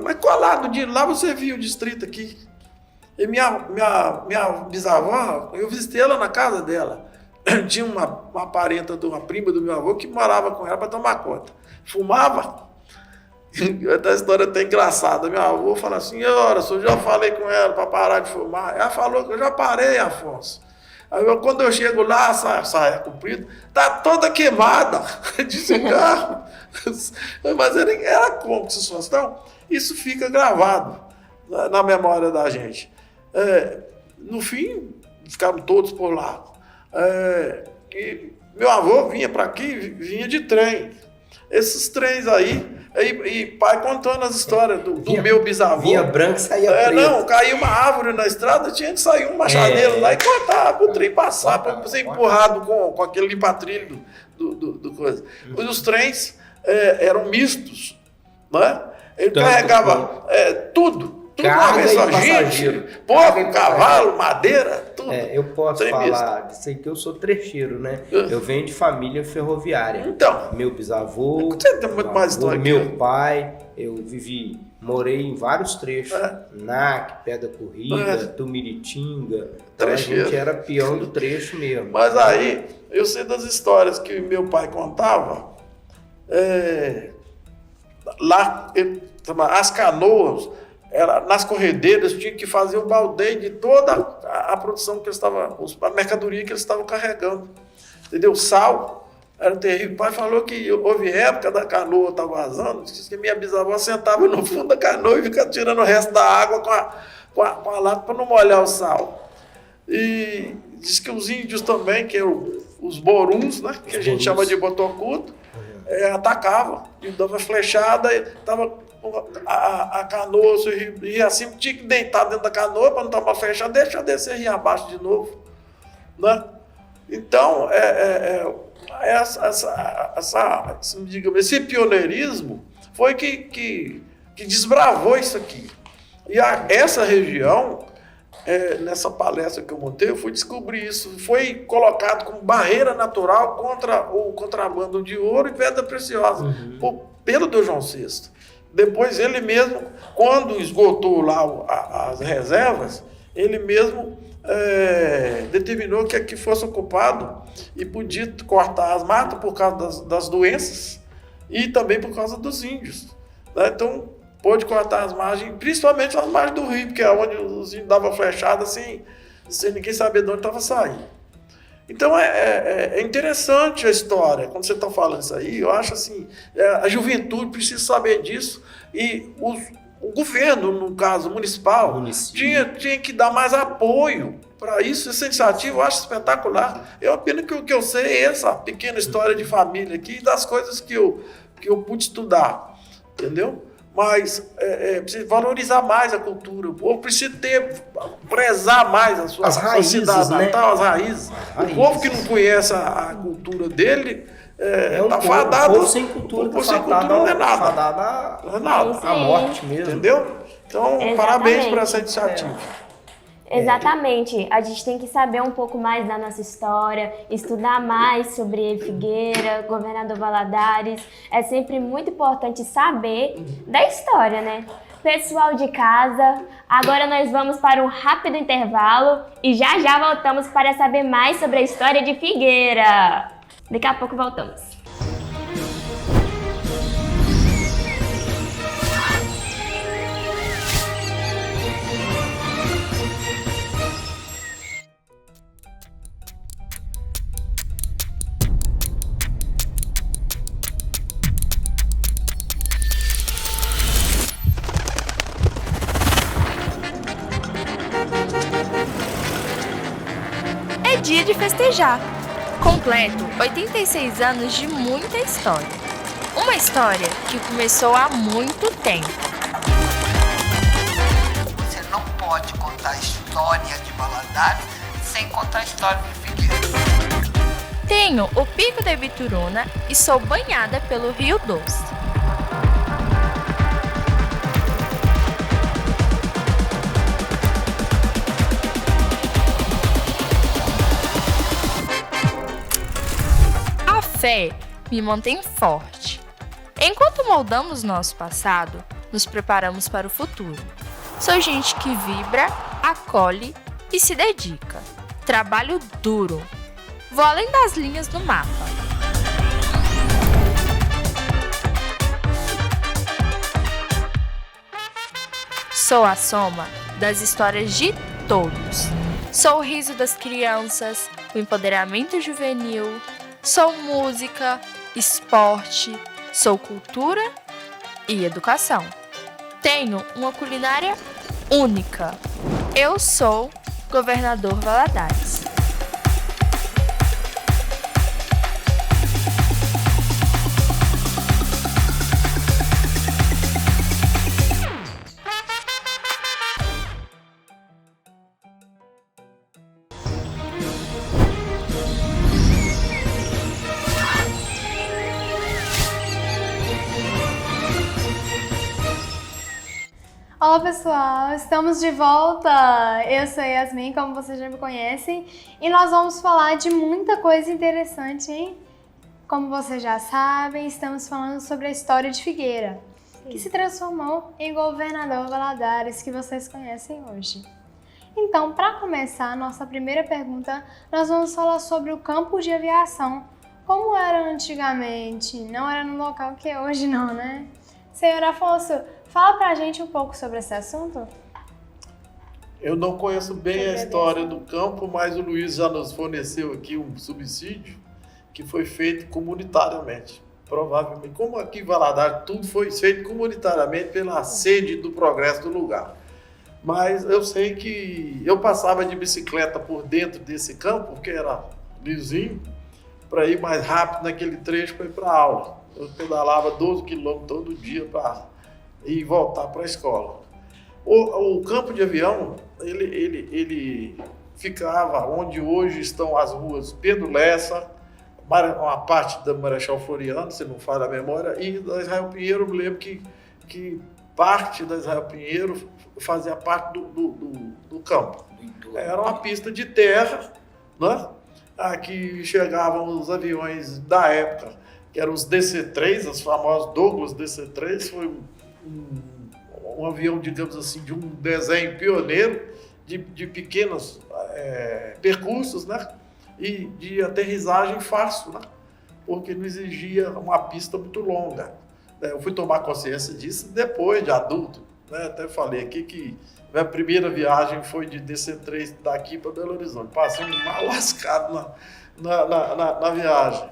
Mas colado de lá você viu o distrito aqui. E minha bisavó, eu visitei ela na casa dela. Tinha uma parenta de uma prima do meu avô que morava com ela para tomar conta. Fumava. Essa história é até engraçada. Meu avô fala assim: senhora, eu já falei com ela para parar de fumar. Ela falou que eu já parei, Afonso. Aí quando eu chego lá, a saia comprida, tá toda queimada de cigarro. Mas era como que se fosse. Então, isso fica gravado na memória da gente. No fim, ficaram todos por lá. E meu avô vinha para aqui, vinha de trem. Esses trens aí, e pai contando as histórias do meu bisavô. Vinha branco, saía preto. Não, caía uma árvore na estrada, tinha que sair um machadeiro lá e cortar para o trem passar, para ser empurrado com aquele limpa-trilho do coisa. Os trens eram mistos, né? Ele carregava tudo. Carga e passageiro. Porco, cavalo, madeira, tudo. Eu posso falar disso aí que eu sou trecheiro, né? Eu venho de família ferroviária. Então. Meu bisavô, você tem muito mais história meu pai, eu morei em vários trechos. NAC, Pedra Corrida, Tumiritinga. Então a gente era peão do trecho mesmo. Mas aí, eu sei das histórias que meu pai contava. Lá, as canoas, nas corredeiras, tinha que fazer o baldeio de toda a produção que eles estavam, a mercadoria que eles estavam carregando. Entendeu? Sal era terrível. O pai falou que houve época da canoa estar vazando, disse que minha bisavó sentava no fundo da canoa e ficava tirando o resto da água com a lata para não molhar o sal. E diz que os índios também, que eram os boruns, né, que a gente chama de botocudo, atacavam e dava flechada, estava a canoa, se ria assim, tinha que deitar dentro da canoa para não tomar flechada, deixa descer e rir abaixo de novo. Né? Então, esse pioneirismo foi que desbravou isso aqui. E essa região nessa palestra que eu montei, eu fui descobrir isso. Foi colocado como barreira natural contra o contrabando de ouro e pedra preciosa, pelo Dom João VI. Depois ele mesmo, quando esgotou lá as reservas, ele mesmo determinou que aqui fosse ocupado e podia cortar as matas por causa das doenças e também por causa dos índios, né? Então, pôde cortar as margens, principalmente as margens do rio, porque é onde os índios davam flechada sem ninguém saber de onde estava saindo. Então, é interessante a história. Quando você está falando isso aí, eu acho assim, a juventude precisa saber disso e o governo, no caso municipal, tinha que dar mais apoio para isso. Essa iniciativa eu acho espetacular. Apenas que o que eu sei é essa pequena história de família aqui e das coisas que eu pude estudar, entendeu? Mas precisa valorizar mais a cultura. O povo precisa prezar mais a sua cidade natal, as raízes. O povo que não conhece a cultura dele tá fadado. O povo sem cultura, não é nada. Fadado Não é nada. A morte mesmo. Entendeu? Então, parabéns por essa iniciativa. Exatamente. A gente tem que saber um pouco mais da nossa história, estudar mais sobre Figueira, Governador Valadares. É sempre muito importante saber da história, né? Pessoal de casa, agora nós vamos para um rápido intervalo e já voltamos para saber mais sobre a história de Figueira. Daqui a pouco voltamos. Dia de festejar. Completo 86 anos de muita história. Uma história que começou há muito tempo. Você não pode contar a história de Valadares sem contar a história de Figueira. Tenho o Pico da Ibituruna e sou banhada pelo Rio Doce. A fé me mantém forte. Enquanto moldamos nosso passado, nos preparamos para o futuro. Sou gente que vibra, acolhe e se dedica. Trabalho duro. Vou além das linhas do mapa. Sou a soma das histórias de todos. Sou o riso das crianças, o empoderamento juvenil. Sou música, esporte, sou cultura e educação. Tenho uma culinária única. Eu sou Governador Valadares. Olá pessoal, estamos de volta! Eu sou Yasmin, como vocês já me conhecem, e nós vamos falar de muita coisa interessante, hein? Como vocês já sabem, estamos falando sobre a história de Figueira, que se transformou em Governador Valadares, que vocês conhecem hoje. Então, para começar a nossa primeira pergunta, nós vamos falar sobre o campo de aviação. Como era antigamente? Não era no local que é hoje não, né? Senhor Afonso, fala pra gente um pouco sobre esse assunto. Eu não conheço bem a história do campo, mas o Luiz já nos forneceu aqui um subsídio que foi feito comunitariamente. Provavelmente, como aqui em Valadares, tudo foi feito comunitariamente pela sede do progresso do lugar. Mas eu sei que eu passava de bicicleta por dentro desse campo, porque era lisinho, para ir mais rápido naquele trecho para ir para a aula. Eu pedalava 12 quilômetros todo dia para ir voltar para a escola. O campo de avião, ele ficava onde hoje estão as ruas Pedro Lessa, uma parte da Marechal Floriano, se não falha a memória, e da Israel Pinheiro. Eu me lembro que parte da Israel Pinheiro fazia parte do campo. Era uma pista de terra, né? Aqui chegavam os aviões da época, que eram os DC-3, os famosos Douglas DC-3, foi um avião, digamos assim, de um desenho pioneiro, de pequenos percursos, né? E de aterrissagem fácil, né? Porque não exigia uma pista muito longa. Eu fui tomar consciência disso depois de adulto, né? Até falei aqui que minha primeira viagem foi de DC-3 daqui para Belo Horizonte. Passei mal lascado na viagem.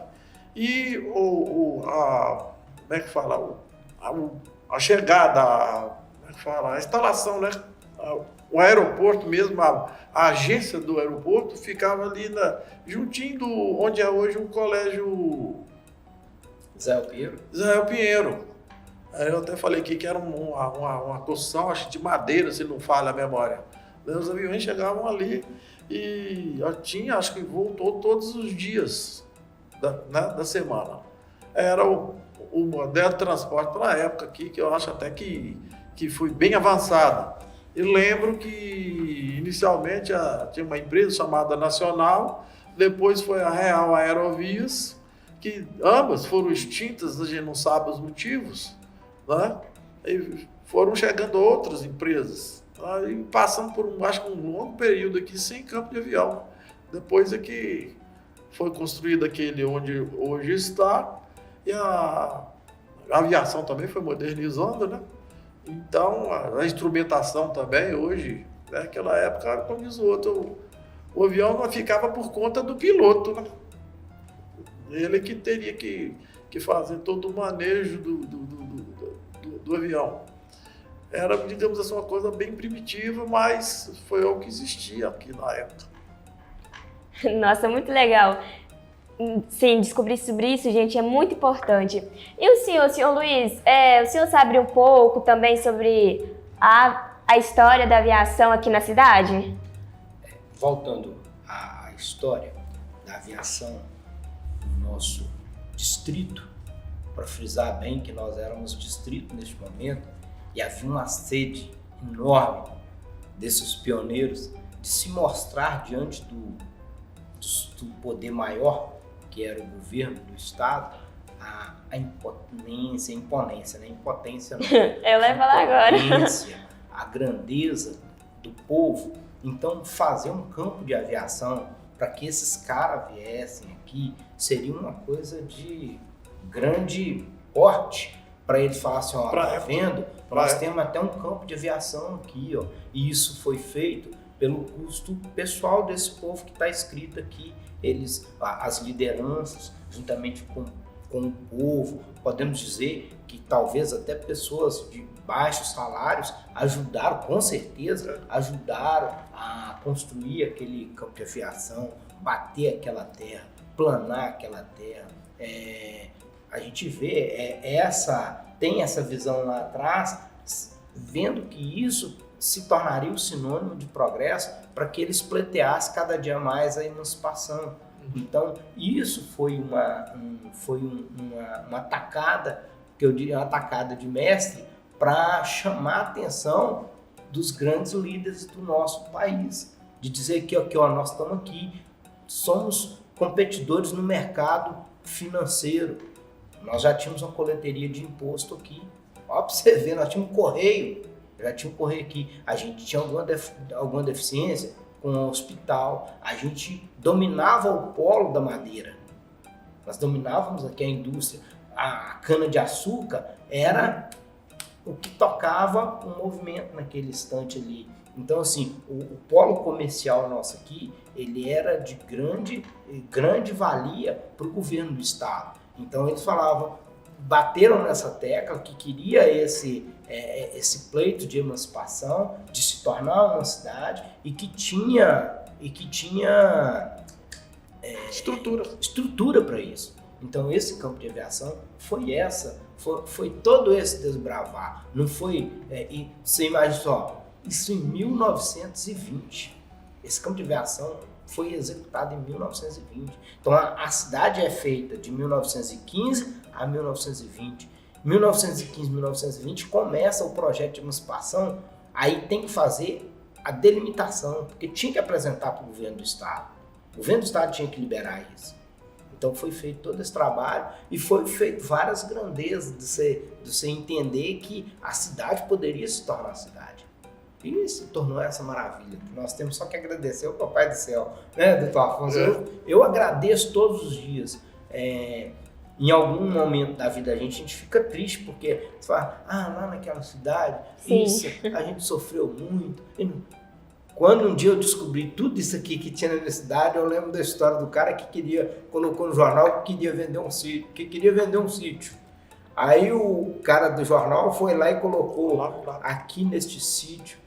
E como é que fala? A chegada, como é que fala? A instalação, né? O aeroporto mesmo, a agência do aeroporto ficava ali juntinho onde é hoje o colégio Israel Pinheiro. Eu até falei aqui que era uma construção, acho, de madeira, se não falha a memória. Os aviões chegavam ali e tinha, acho que voltou todos os dias da semana. Era o modelo de transporte para a época aqui, que eu acho até que foi bem avançado. E lembro que inicialmente tinha uma empresa chamada Nacional, depois foi a Real Aerovias, que ambas foram extintas, a gente não sabe os motivos, né? E foram chegando outras empresas, né? E passando por acho que um longo período aqui sem campo de avião. Depois é que foi construído aquele onde hoje está, e a aviação também foi modernizando, né? Então, a instrumentação também hoje, naquela época, como diz o outro, o avião não ficava por conta do piloto, né? Ele que teria que fazer todo o manejo do avião. Era, digamos assim, uma coisa bem primitiva, mas foi o que existia aqui na época. Nossa, muito legal. Sim, descobrir sobre isso, gente, é muito importante. E o senhor Luiz, o senhor sabe um pouco também sobre a história da aviação aqui na cidade? Voltando à história da aviação no nosso distrito, para frisar bem que nós éramos distrito neste momento, e havia uma sede enorme desses pioneiros de se mostrar diante do poder maior, que era o governo do estado, a imponência, né? Impotência não. Eu levo lá agora. A grandeza do povo. Então, fazer um campo de aviação para que esses caras viessem aqui seria uma coisa de grande porte para eles falarem assim, ó, tá vendo? Nós temos até um campo de aviação aqui, ó. E isso foi feito pelo custo pessoal desse povo que está escrito aqui. As lideranças, juntamente com o povo, podemos dizer que talvez até pessoas de baixos salários ajudaram, com certeza, ajudaram a construir aquele campo de aviação, bater aquela terra, planar aquela terra. A gente vê, tem essa visão lá atrás, vendo que isso se tornaria o sinônimo de progresso para que eles pleiteassem cada dia mais a emancipação. Então, isso foi uma atacada, que eu diria uma atacada de mestre, para chamar a atenção dos grandes líderes do nosso país. De dizer que ó, nós estamos aqui, somos competidores no mercado financeiro. Nós já tínhamos uma coleteria de imposto aqui. Olha para você ver, nós tínhamos um correio. Já tinha um correio aqui, a gente tinha alguma deficiência com o hospital, a gente dominava o polo da madeira, nós dominávamos aqui a indústria, a cana-de-açúcar era o que tocava o movimento naquele instante ali. Então, assim, o polo comercial nosso aqui, ele era de grande valia para o governo do estado. Então, eles bateram nessa tecla que queria esse pleito de emancipação, de se tornar uma cidade e que tinha estrutura para isso. Então esse campo de aviação foi todo esse desbravar. Não foi, você imagina só, isso em 1920. Esse campo de aviação foi executado em 1920. Então a cidade é feita de 1915 a 1920. 1915, 1920 começa o projeto de emancipação, aí tem que fazer a delimitação, porque tinha que apresentar para o governo do Estado. O governo do Estado tinha que liberar isso. Então foi feito todo esse trabalho e foi feito várias grandezas de você entender que a cidade poderia se tornar cidade. E se tornou essa maravilha. Nós temos só que agradecer ao Papai do Céu, né, doutor Afonso? Eu agradeço todos os dias. Em algum momento da vida a gente fica triste porque você fala, lá naquela cidade, isso, a gente sofreu muito. Quando um dia eu descobri tudo isso aqui que tinha na minha cidade, eu lembro da história do cara que colocou no jornal que queria vender um sítio. Aí o cara do jornal foi lá e colocou aqui neste sítio.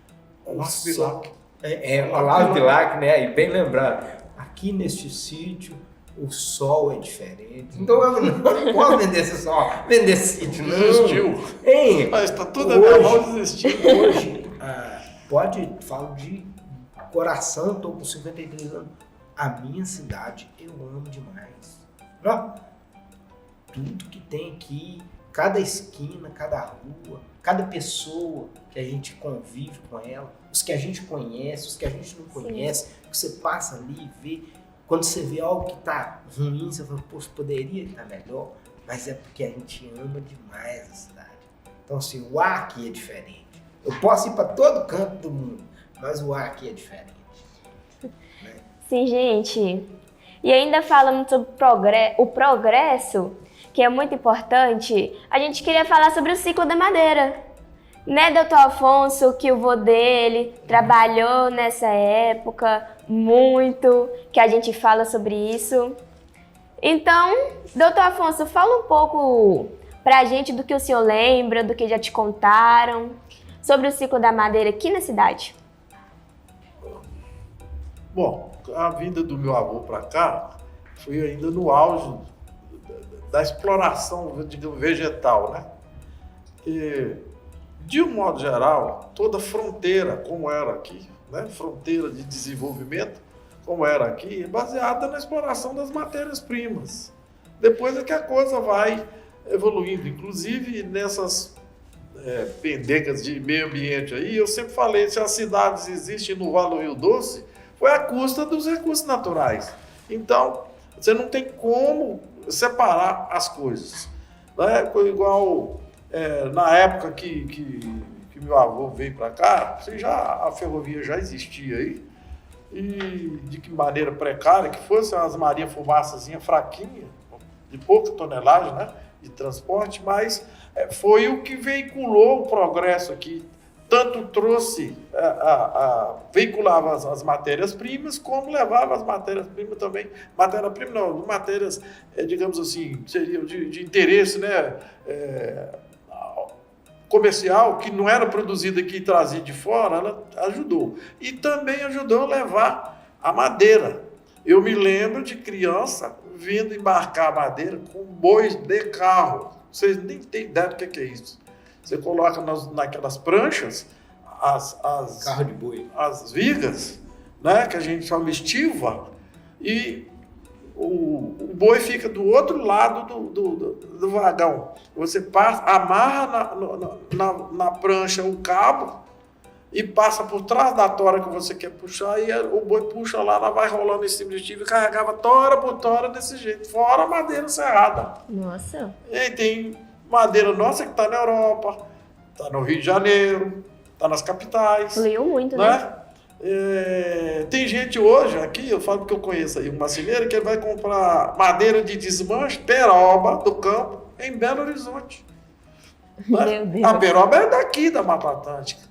Olavo Bilac, né? E bem lembrado. Aqui neste sítio o sol é diferente. Então eu não posso vender esse sol, vender esse sítio, não. Desistiu. Mas está tudo na mão, desistiu. Hoje, falo de coração, estou com 53 anos. A minha cidade eu amo demais. Não? Tudo que tem aqui, cada esquina, cada rua, cada pessoa que a gente convive com ela, os que a gente conhece, os que a gente não conhece, que você passa ali e vê. Quando você vê algo que está ruim, você fala, poxa, poderia estar melhor, mas é porque a gente ama demais a cidade. Então, assim, o ar aqui é diferente. Eu posso ir para todo canto do mundo, mas o ar aqui é diferente. Né? Sim, gente. E ainda falando sobre o progresso, que é muito importante, a gente queria falar sobre o ciclo da madeira. Né, doutor Afonso, que o vô dele trabalhou nessa época muito, que a gente fala sobre isso. Então, doutor Afonso, fala um pouco pra gente do que o senhor lembra, do que já te contaram, sobre o ciclo da madeira aqui na cidade. Bom, a vinda do meu avô para cá foi ainda no auge da exploração vegetal, né? E, de um modo geral, toda fronteira, como era aqui, né? Fronteira de desenvolvimento, como era aqui, é baseada na exploração das matérias-primas. Depois é que a coisa vai evoluindo, inclusive nessas pendencas de meio ambiente aí, eu sempre falei, se as cidades existem no Vale do Rio Doce, foi à custa dos recursos naturais. Então, você não tem como separar as coisas. Né? Igual na época que meu avô veio para cá, a ferrovia já existia aí, e de que maneira precária que fosse, as Maria Fumaçazinha fraquinha, de pouca tonelagem, né, de transporte, mas foi o que veiculou o progresso aqui. Tanto trouxe, veiculava as matérias-primas, como levava as matérias-primas também, matérias, digamos assim, seriam de interesse, né, comercial, que não era produzida aqui e trazida de fora, ela ajudou. E também ajudou a levar a madeira. Eu me lembro de criança vindo embarcar a madeira com bois de carro. Vocês nem têm ideia do que é isso. Você coloca naquelas pranchas carro de boi, as vigas, né, que a gente chama estiva, e o boi fica do outro lado do vagão. Você amarra na prancha o cabo e passa por trás da tora que você quer puxar, e o boi puxa lá, ela vai rolando em cima do estiva e carregava tora por tora desse jeito, fora a madeira serrada. Nossa! E tem madeira nossa que está na Europa, está no Rio de Janeiro, está nas capitais. Fluiu muito, né? Tem gente hoje aqui, eu falo que eu conheço aí um marceneiro, que ele vai comprar madeira de desmanche, peroba do campo, em Belo Horizonte. Meu Deus. A peroba é daqui da Mata Atlântica,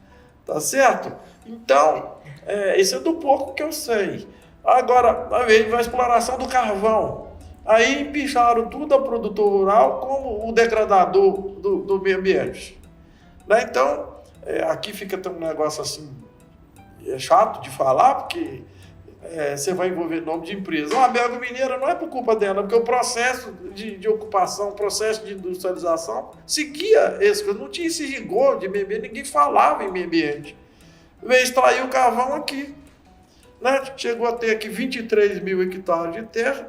tá certo? Então, isso é do pouco que eu sei. Agora, veio a exploração do carvão. Aí empicharam tudo ao produtor rural como o degradador do meio ambiente. Né? Então, aqui fica um negócio assim, chato de falar, porque você vai envolver nome de empresa. A Belga Mineira não é por culpa dela, porque o processo de ocupação, o processo de industrialização seguia esse, não tinha esse rigor de meio ambiente, ninguém falava em meio ambiente. Veio extrair o carvão aqui. Né? Chegou a ter aqui 23 mil hectares de terra.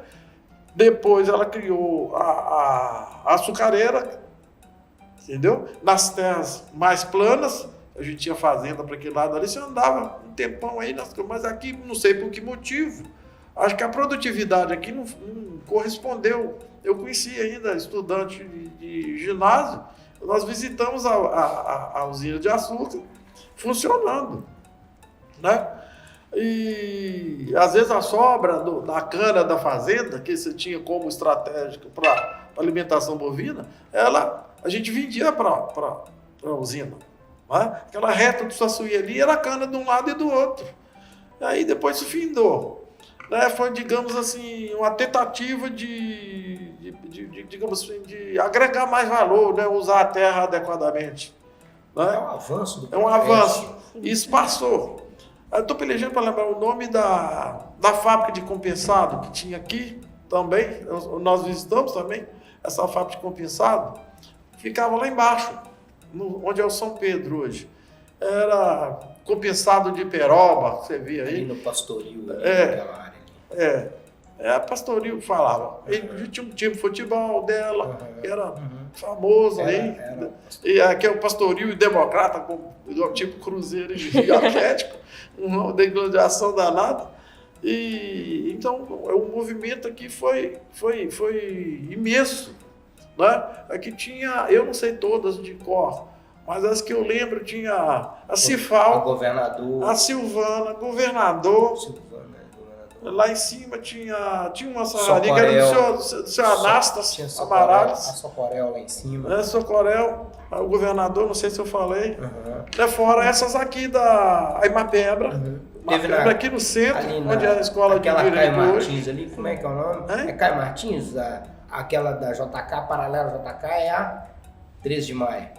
Depois ela criou a açucareira, entendeu? Nas terras mais planas, a gente tinha fazenda para aquele lado ali, você andava um tempão aí, mas aqui não sei por que motivo. Acho que a produtividade aqui não correspondeu. Eu conheci ainda estudante de ginásio, nós visitamos a usina de açúcar funcionando, né? E às vezes a sobra da cana da fazenda, que você tinha como estratégico para alimentação bovina, a gente vendia para a usina. Né? Aquela reta do Suaçuí ali era cana de um lado e do outro. E aí depois se findou. Né? Foi, digamos assim, uma tentativa digamos assim, de agregar mais valor, né? Usar a terra adequadamente. Né? É um avanço do É um avanço. Isso passou. Eu estou pelejando para lembrar o nome da fábrica de compensado que tinha aqui também. Nós visitamos também essa fábrica de compensado. Ficava lá embaixo, onde é o São Pedro hoje. Era compensado de peroba, você via aí. Ali no pastoril, naquela área ali. A pastoril falava. Ele tinha um time de futebol dela, que era famoso aí. E aqui é o pastoril democrata, tipo Cruzeiro e Atlético, uma degladiação danada. E então o movimento aqui foi imenso. Né? Aqui tinha, eu não sei todas de cor, mas as que eu lembro tinha a Cifal, a Silvana, governador. Lá em cima tinha uma serraria que era do seu Anastas Amarales. A Socorel lá em cima. Socorel, o governador, não sei se eu falei. Fora essas aqui da Imapebra. Imapebra aqui no centro, onde é a escola de Direito. Aquela Caio hoje. Martins ali, como é que é o nome? É Caio Martins? Aquela da JK, paralela JK, é a 13 de maio.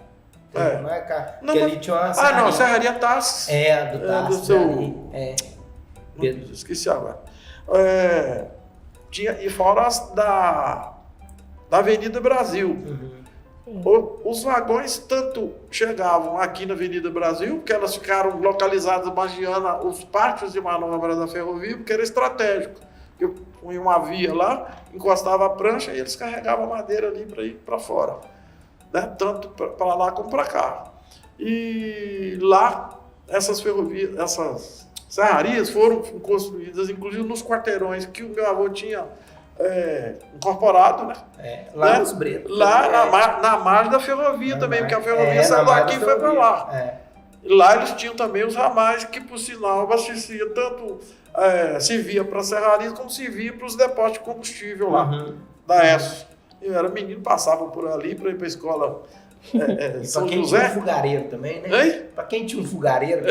Não é, cara? Porque ali tinha uma serraria. Não, Serraria Tassis. Do Tassis ali. Esqueci agora. E fora as da Avenida Brasil. Os vagões tanto chegavam aqui na Avenida Brasil, que elas ficaram localizadas imaginando os pátios de manobra da ferrovia, porque era estratégico. Eu punha uma via lá, encostava a prancha e eles carregavam a madeira ali para ir para fora. Né? Tanto para lá como para cá. E lá, essas ferrovias, essas serrarias foram construídas, inclusive nos quarteirões que o meu avô tinha incorporado, né? Lá nos Bretos. Lá na margem da ferrovia também, porque a ferrovia saiu daqui e foi para lá. E lá eles tinham também os ramais que, por sinal, abastecia tanto servia para serrarias como servia para os depósitos de combustível lá, da ESSO. Eu era menino, passava por ali para ir para a escola São quem José. Tinha um fogareiro também, né? Para quem tinha um fogareiro,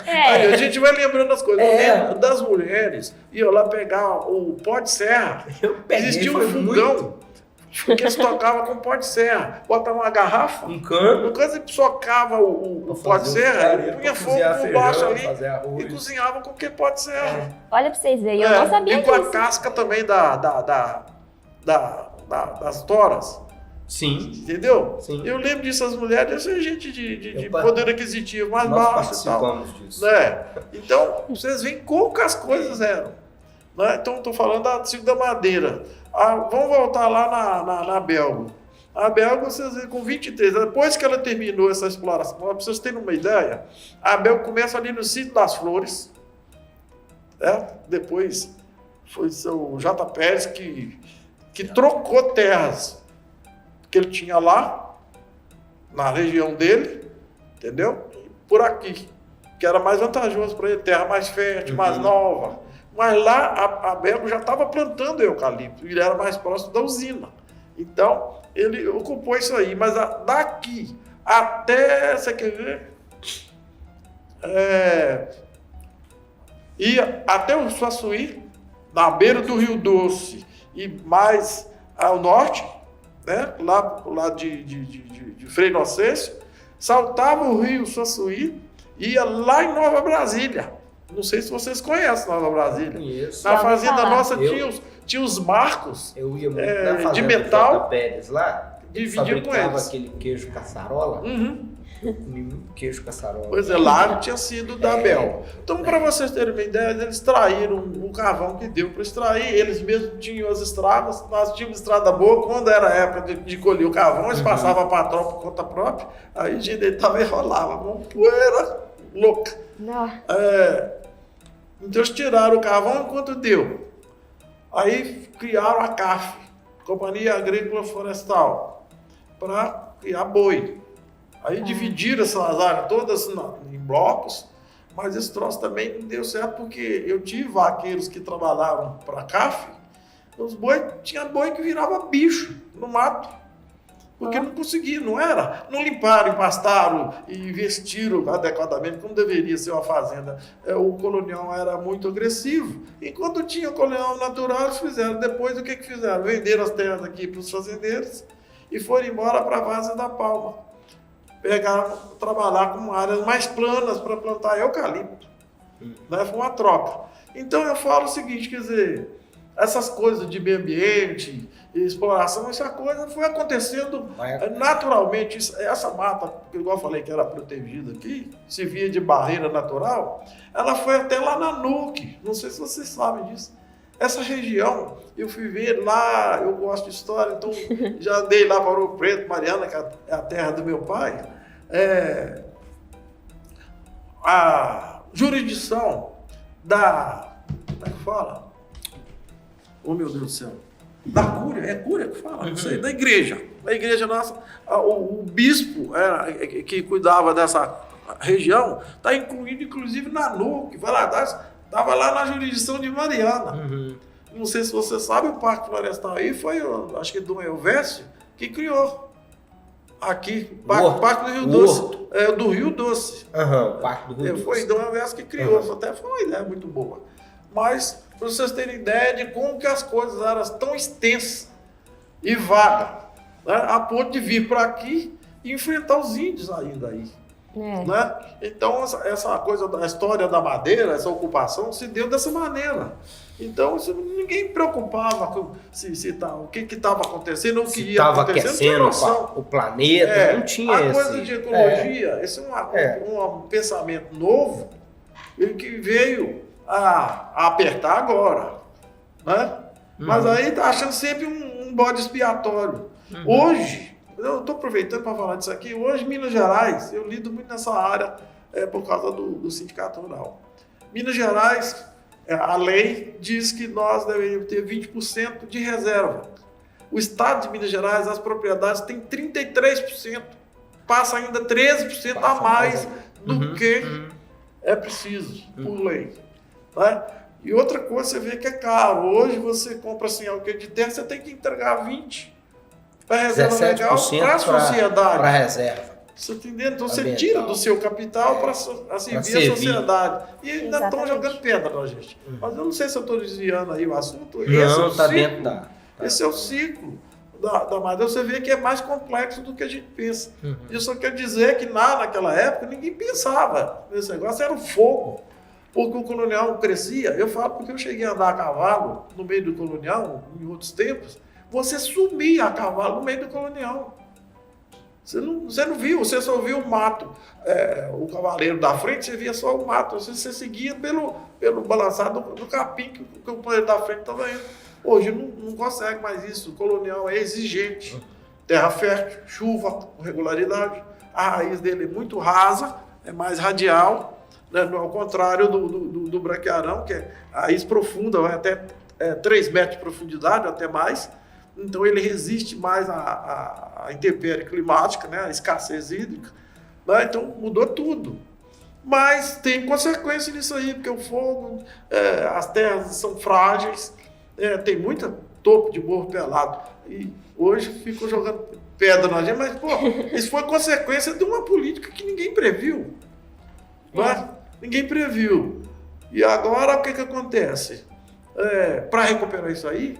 Aí a gente vai lembrando das coisas. Eu lembro das mulheres, iam lá pegar o pó de serra. Existia um fogão que eles tocavam com pó de serra. Botavam uma garrafa, um cano, você socava o pó de serra, punha fogo por baixo ali e cozinhava com aquele pó de serra. Olha pra vocês verem, eu não sabia disso. E com a casca também das toras. Sim. Entendeu? Sim. Eu lembro disso, as mulheres, gente de poder aquisitivo mais baixo e tal. Participamos disso. Então, vocês veem como que as coisas eram. Né? Então, estou falando da Ciclo da Madeira. Vamos voltar lá na Belgo. A Belgo, vocês veem, com 23, depois que ela terminou essa exploração, para vocês terem uma ideia, a Belgo começa ali no Sítio das Flores. Depois foi o seu J. Pérez que trocou terras que ele tinha lá, na região dele, entendeu? Por aqui, que era mais vantajoso para ele, terra mais fértil, mais nova. Mas lá, a Belgo já estava plantando eucalipto, ele era mais próximo da usina. Então, ele ocupou isso aí. Mas daqui até, você quer ver? Ia até o Suaçuí, na beira do Rio Doce, e mais ao norte, né? lá de Frei Inocêncio, saltava o rio Suaçuí, ia lá em Nova Brasília. Não sei se vocês conhecem Nova Brasília. Conheço. Na fazenda nossa tinha os marcos eu ia muito na de metal. Pérez lá. dividia com fabricava eles. aquele queijo caçarola. Uhum. Eu comi muito queijo caçarola. Pois é, lá tinha sido da Bel. Então, para vocês terem uma ideia, eles extraíram o carvão que deu para extrair. Eles mesmos tinham as estradas, nós tínhamos estrada boa. Quando era a época de colher o carvão, eles passavam para a tropa por conta própria. Aí a gente deitava e rolava, uma poeira louca. Não. Então, eles tiraram o carvão enquanto deu. Aí criaram a CAF, Companhia Agrícola Florestal, para criar boi. Aí dividiram essas áreas todas em blocos, mas esse troço também não deu certo porque eu tive vaqueiros que trabalharam para a CAF, os boi, tinha boi que virava bicho no mato, porque não conseguia, não limparam, empastaram e investiram adequadamente como deveria ser uma fazenda. O colonial era muito agressivo. Enquanto tinha colonial natural, eles fizeram. Depois o que fizeram? Venderam as terras aqui para os fazendeiros e foram embora para a Várzea da Palma. Pegaram, trabalhar com áreas mais planas para plantar eucalipto. Né? Foi uma troca. Então eu falo o seguinte, quer dizer, essas coisas de meio ambiente, exploração, essa coisa foi acontecendo naturalmente. Essa mata, igual eu falei que era protegida aqui, se via de barreira natural, ela foi até lá na Nuque. Não sei se vocês sabem disso. Essa região, eu fui ver lá, eu gosto de história, então já andei lá para Ouro Preto, Mariana, que é a terra do meu pai. A jurisdição da... Como é que fala? Oh, meu Deus do céu. Da Cúria, é Cúria que fala? Não sei, da igreja. Da igreja nossa, o bispo que cuidava dessa região, está incluído inclusive na NUC, estava lá na jurisdição de Mariana. Não sei se você sabe, o Parque Florestal aí foi, acho que do Elvésio, que criou. Aqui, Parque do Rio Doce. Do Rio Doce. O Parque do Rio Doce. Foi Dom Elvésio que criou, até foi uma ideia muito boa. Mas, para vocês terem ideia de como que as coisas eram tão extensas e vagas, né, a ponto de vir para aqui e enfrentar os índios ainda aí. Né? Então, essa coisa da história da madeira, essa ocupação, se deu dessa maneira. Então, ninguém preocupava com o que estava acontecendo, o que ia estava acontecendo. aquecendo o planeta, não tinha a coisa de ecologia, esse é um pensamento novo que veio a apertar agora. Né? Mas aí está achando sempre um bode expiatório. Hoje, eu estou aproveitando para falar disso aqui, hoje Minas Gerais, eu lido muito nessa área por causa do sindicato rural. Minas Gerais, a lei diz que nós deveríamos ter 20% de reserva. O estado de Minas Gerais, as propriedades têm 33%, passa ainda 13% a mais do que é preciso por lei. Né? E outra coisa, você vê que é caro. Hoje você compra assim algo de terra, você tem que entregar 20% para a reserva legal, para a sociedade. Para a reserva. Você entendeu? Então você tira do seu capital para servir a sociedade. E ainda estão jogando pedra na gente. Mas eu não sei se eu estou desviando aí o assunto. Não, está dentro da... Esse é o ciclo da madeira. Você vê que é mais complexo do que a gente pensa. Isso só quer dizer que naquela época ninguém pensava nesse negócio, era o fogo. Porque o colonial crescia. Eu falo porque eu cheguei a andar a cavalo no meio do colonial, em outros tempos. Você sumia a cavalo no meio do colonial. Você não viu, você só viu o mato. O cavaleiro da frente, você via só o mato. Você seguia pelo balançar do capim que o companheiro da frente estava indo. Hoje não consegue mais isso. O colonial é exigente. Terra fértil, chuva com regularidade. A raiz dele é muito rasa, é mais radial. Né? Ao contrário do braquiarão, que é a raiz profunda, vai até 3 metros de profundidade, até mais. Então ele resiste mais à intempérie climática, né? À escassez hídrica. Né? Então mudou tudo. Mas tem consequência nisso aí, porque o fogo, as terras são frágeis, tem muita topo de morro pelado. E hoje ficam jogando pedra na gente, mas isso foi consequência de uma política que ninguém previu. Né? Ninguém previu. E agora o que acontece? Para recuperar isso aí,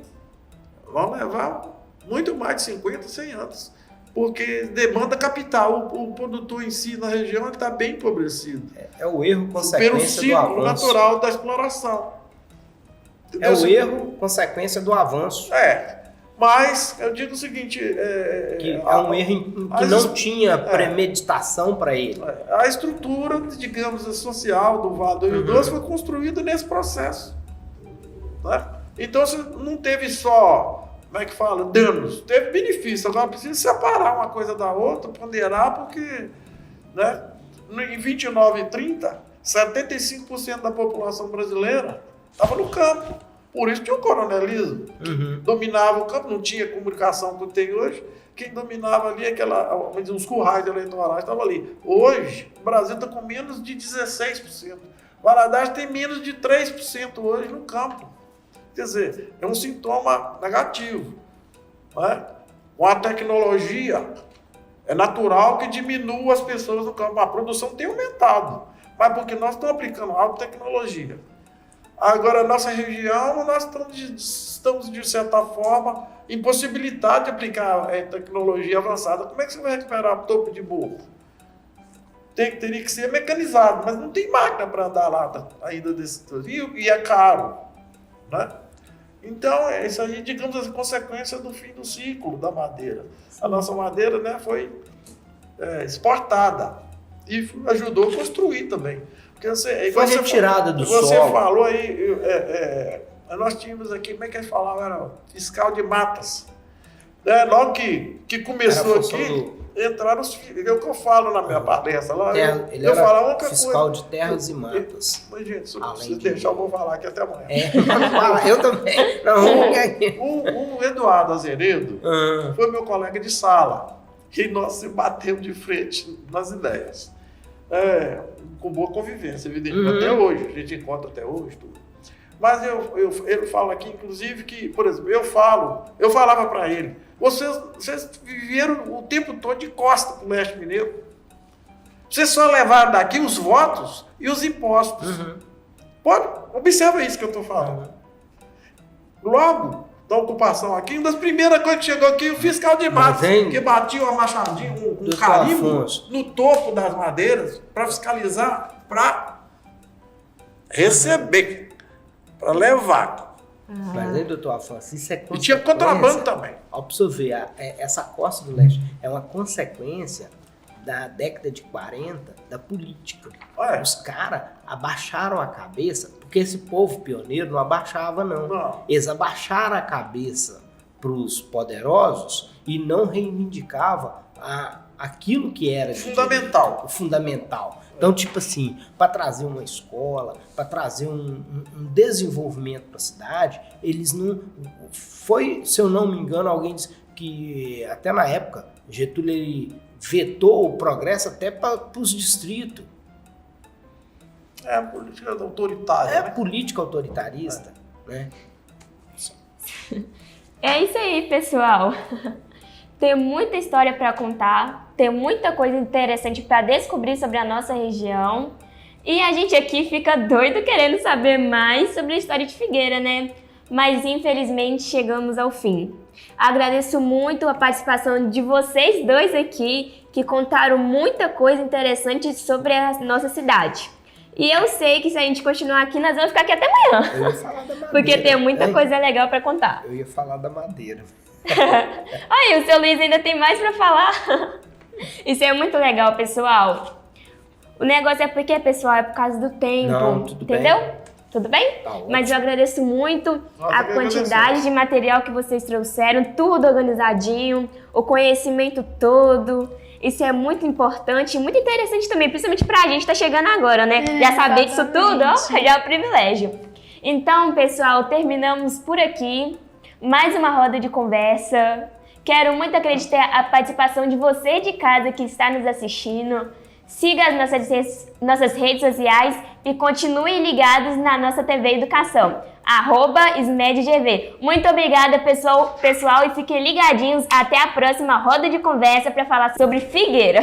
vão levar muito mais de 50, 100 anos. Porque demanda capital. O produtor em si na região está bem empobrecido. É o erro consequência pelo ciclo natural da exploração. Entendeu? É o erro consequência do avanço. Mas eu digo o seguinte... Que é um erro que não tinha premeditação para ele. A estrutura, digamos, social do Vale do Rio Doce foi construída nesse processo. Né? Então, você não teve só, como é que fala, danos, teve benefício. Agora precisa separar uma coisa da outra, ponderar, porque, né, em 29 e 30, 75% da população brasileira estava no campo. Por isso tinha o coronelismo, que dominava o campo, não tinha comunicação como tem hoje. Quem dominava ali, os currais eleitorais estavam ali. Hoje, o Brasil está com menos de 16%. Valadares tem menos de 3% hoje no campo. Quer dizer, é um sintoma negativo. Né? Com a tecnologia, é natural que diminua as pessoas no campo. A produção tem aumentado, mas porque nós estamos aplicando alta tecnologia. Agora, a nossa região, nós estamos, de certa forma, impossibilitados de aplicar tecnologia avançada. Como é que você vai recuperar o topo de burro? Teria que ser mecanizado, mas não tem máquina para andar lá ainda desse todo. E é caro. Né? Então, isso aí, digamos, a consequência do fim do ciclo da madeira. A nossa madeira, né, foi exportada e ajudou a construir também. Porque foi retirada do solo. Você falou aí, nós tínhamos aqui, como é que eles falavam? Era fiscal de matas. Logo que começou aqui, entraram os filhos. É o que eu falo na minha palestra lá. Ele eu era outra fiscal coisa. De terras e matas. Mas, gente, se eu preciso deixar, eu vou falar aqui até amanhã. Eu também. O Eduardo Azeredo foi meu colega de sala. E nós se batemos de frente nas ideias. Com boa convivência, evidentemente, até hoje, a gente encontra até hoje tudo. Mas ele fala aqui, inclusive, que, por exemplo, eu falava para ele, vocês viveram o tempo todo de costa para o leste mineiro. Vocês só levaram daqui os votos e os impostos. Observa isso que eu estou falando. Logo, da ocupação aqui, uma das primeiras coisas que chegou aqui, o fiscal de matas, que batia uma machadinha, um carimbo no topo das madeiras para fiscalizar, para receber, para levar. Mas aí, doutor Afonso, isso é consequência... E tinha contrabando também. Ó, pra você ver, essa costa do leste é uma consequência da década de 40 da política. Os caras abaixaram a cabeça, porque esse povo pioneiro não abaixava, não. Eles abaixaram a cabeça para os poderosos e não reivindicavam aquilo que era fundamental. Fundamental. Então, tipo assim, para trazer uma escola, para trazer um desenvolvimento para a cidade, eles não... Foi, se eu não me engano, alguém disse que até na época, Getúlio ele vetou o progresso até para os distritos. É política autoritária. Política autoritarista, né? É isso aí, pessoal. Tem muita história para contar, tem muita coisa interessante para descobrir sobre a nossa região. E a gente aqui fica doido querendo saber mais sobre a história de Figueira, né? Mas infelizmente chegamos ao fim. Agradeço muito a participação de vocês dois aqui, que contaram muita coisa interessante sobre a nossa cidade. E eu sei que se a gente continuar aqui, nós vamos ficar aqui até amanhã. Eu ia falar da madeira. Porque tem muita coisa legal para contar. Eu ia falar da madeira. Aí, o seu Luiz ainda tem mais para falar. Isso é muito legal, pessoal. O negócio é porque, pessoal, é por causa do tempo. Não, tudo entendeu? Bem. Tudo bem? Tá ótimo. Mas eu agradeço muito a quantidade de material que vocês trouxeram, tudo organizadinho, o conhecimento todo. Isso é muito importante e muito interessante também, principalmente pra gente que tá chegando agora, né? Já saber disso tudo, ó, já é um privilégio. Então, pessoal, terminamos por aqui. Mais uma roda de conversa. Quero muito acreditar a participação de você de casa que está nos assistindo. Siga as nossas redes sociais e continuem ligados na nossa TV Educação, @SmedGV. Muito obrigada, pessoal, e fiquem ligadinhos até a próxima roda de conversa para falar sobre Figueira.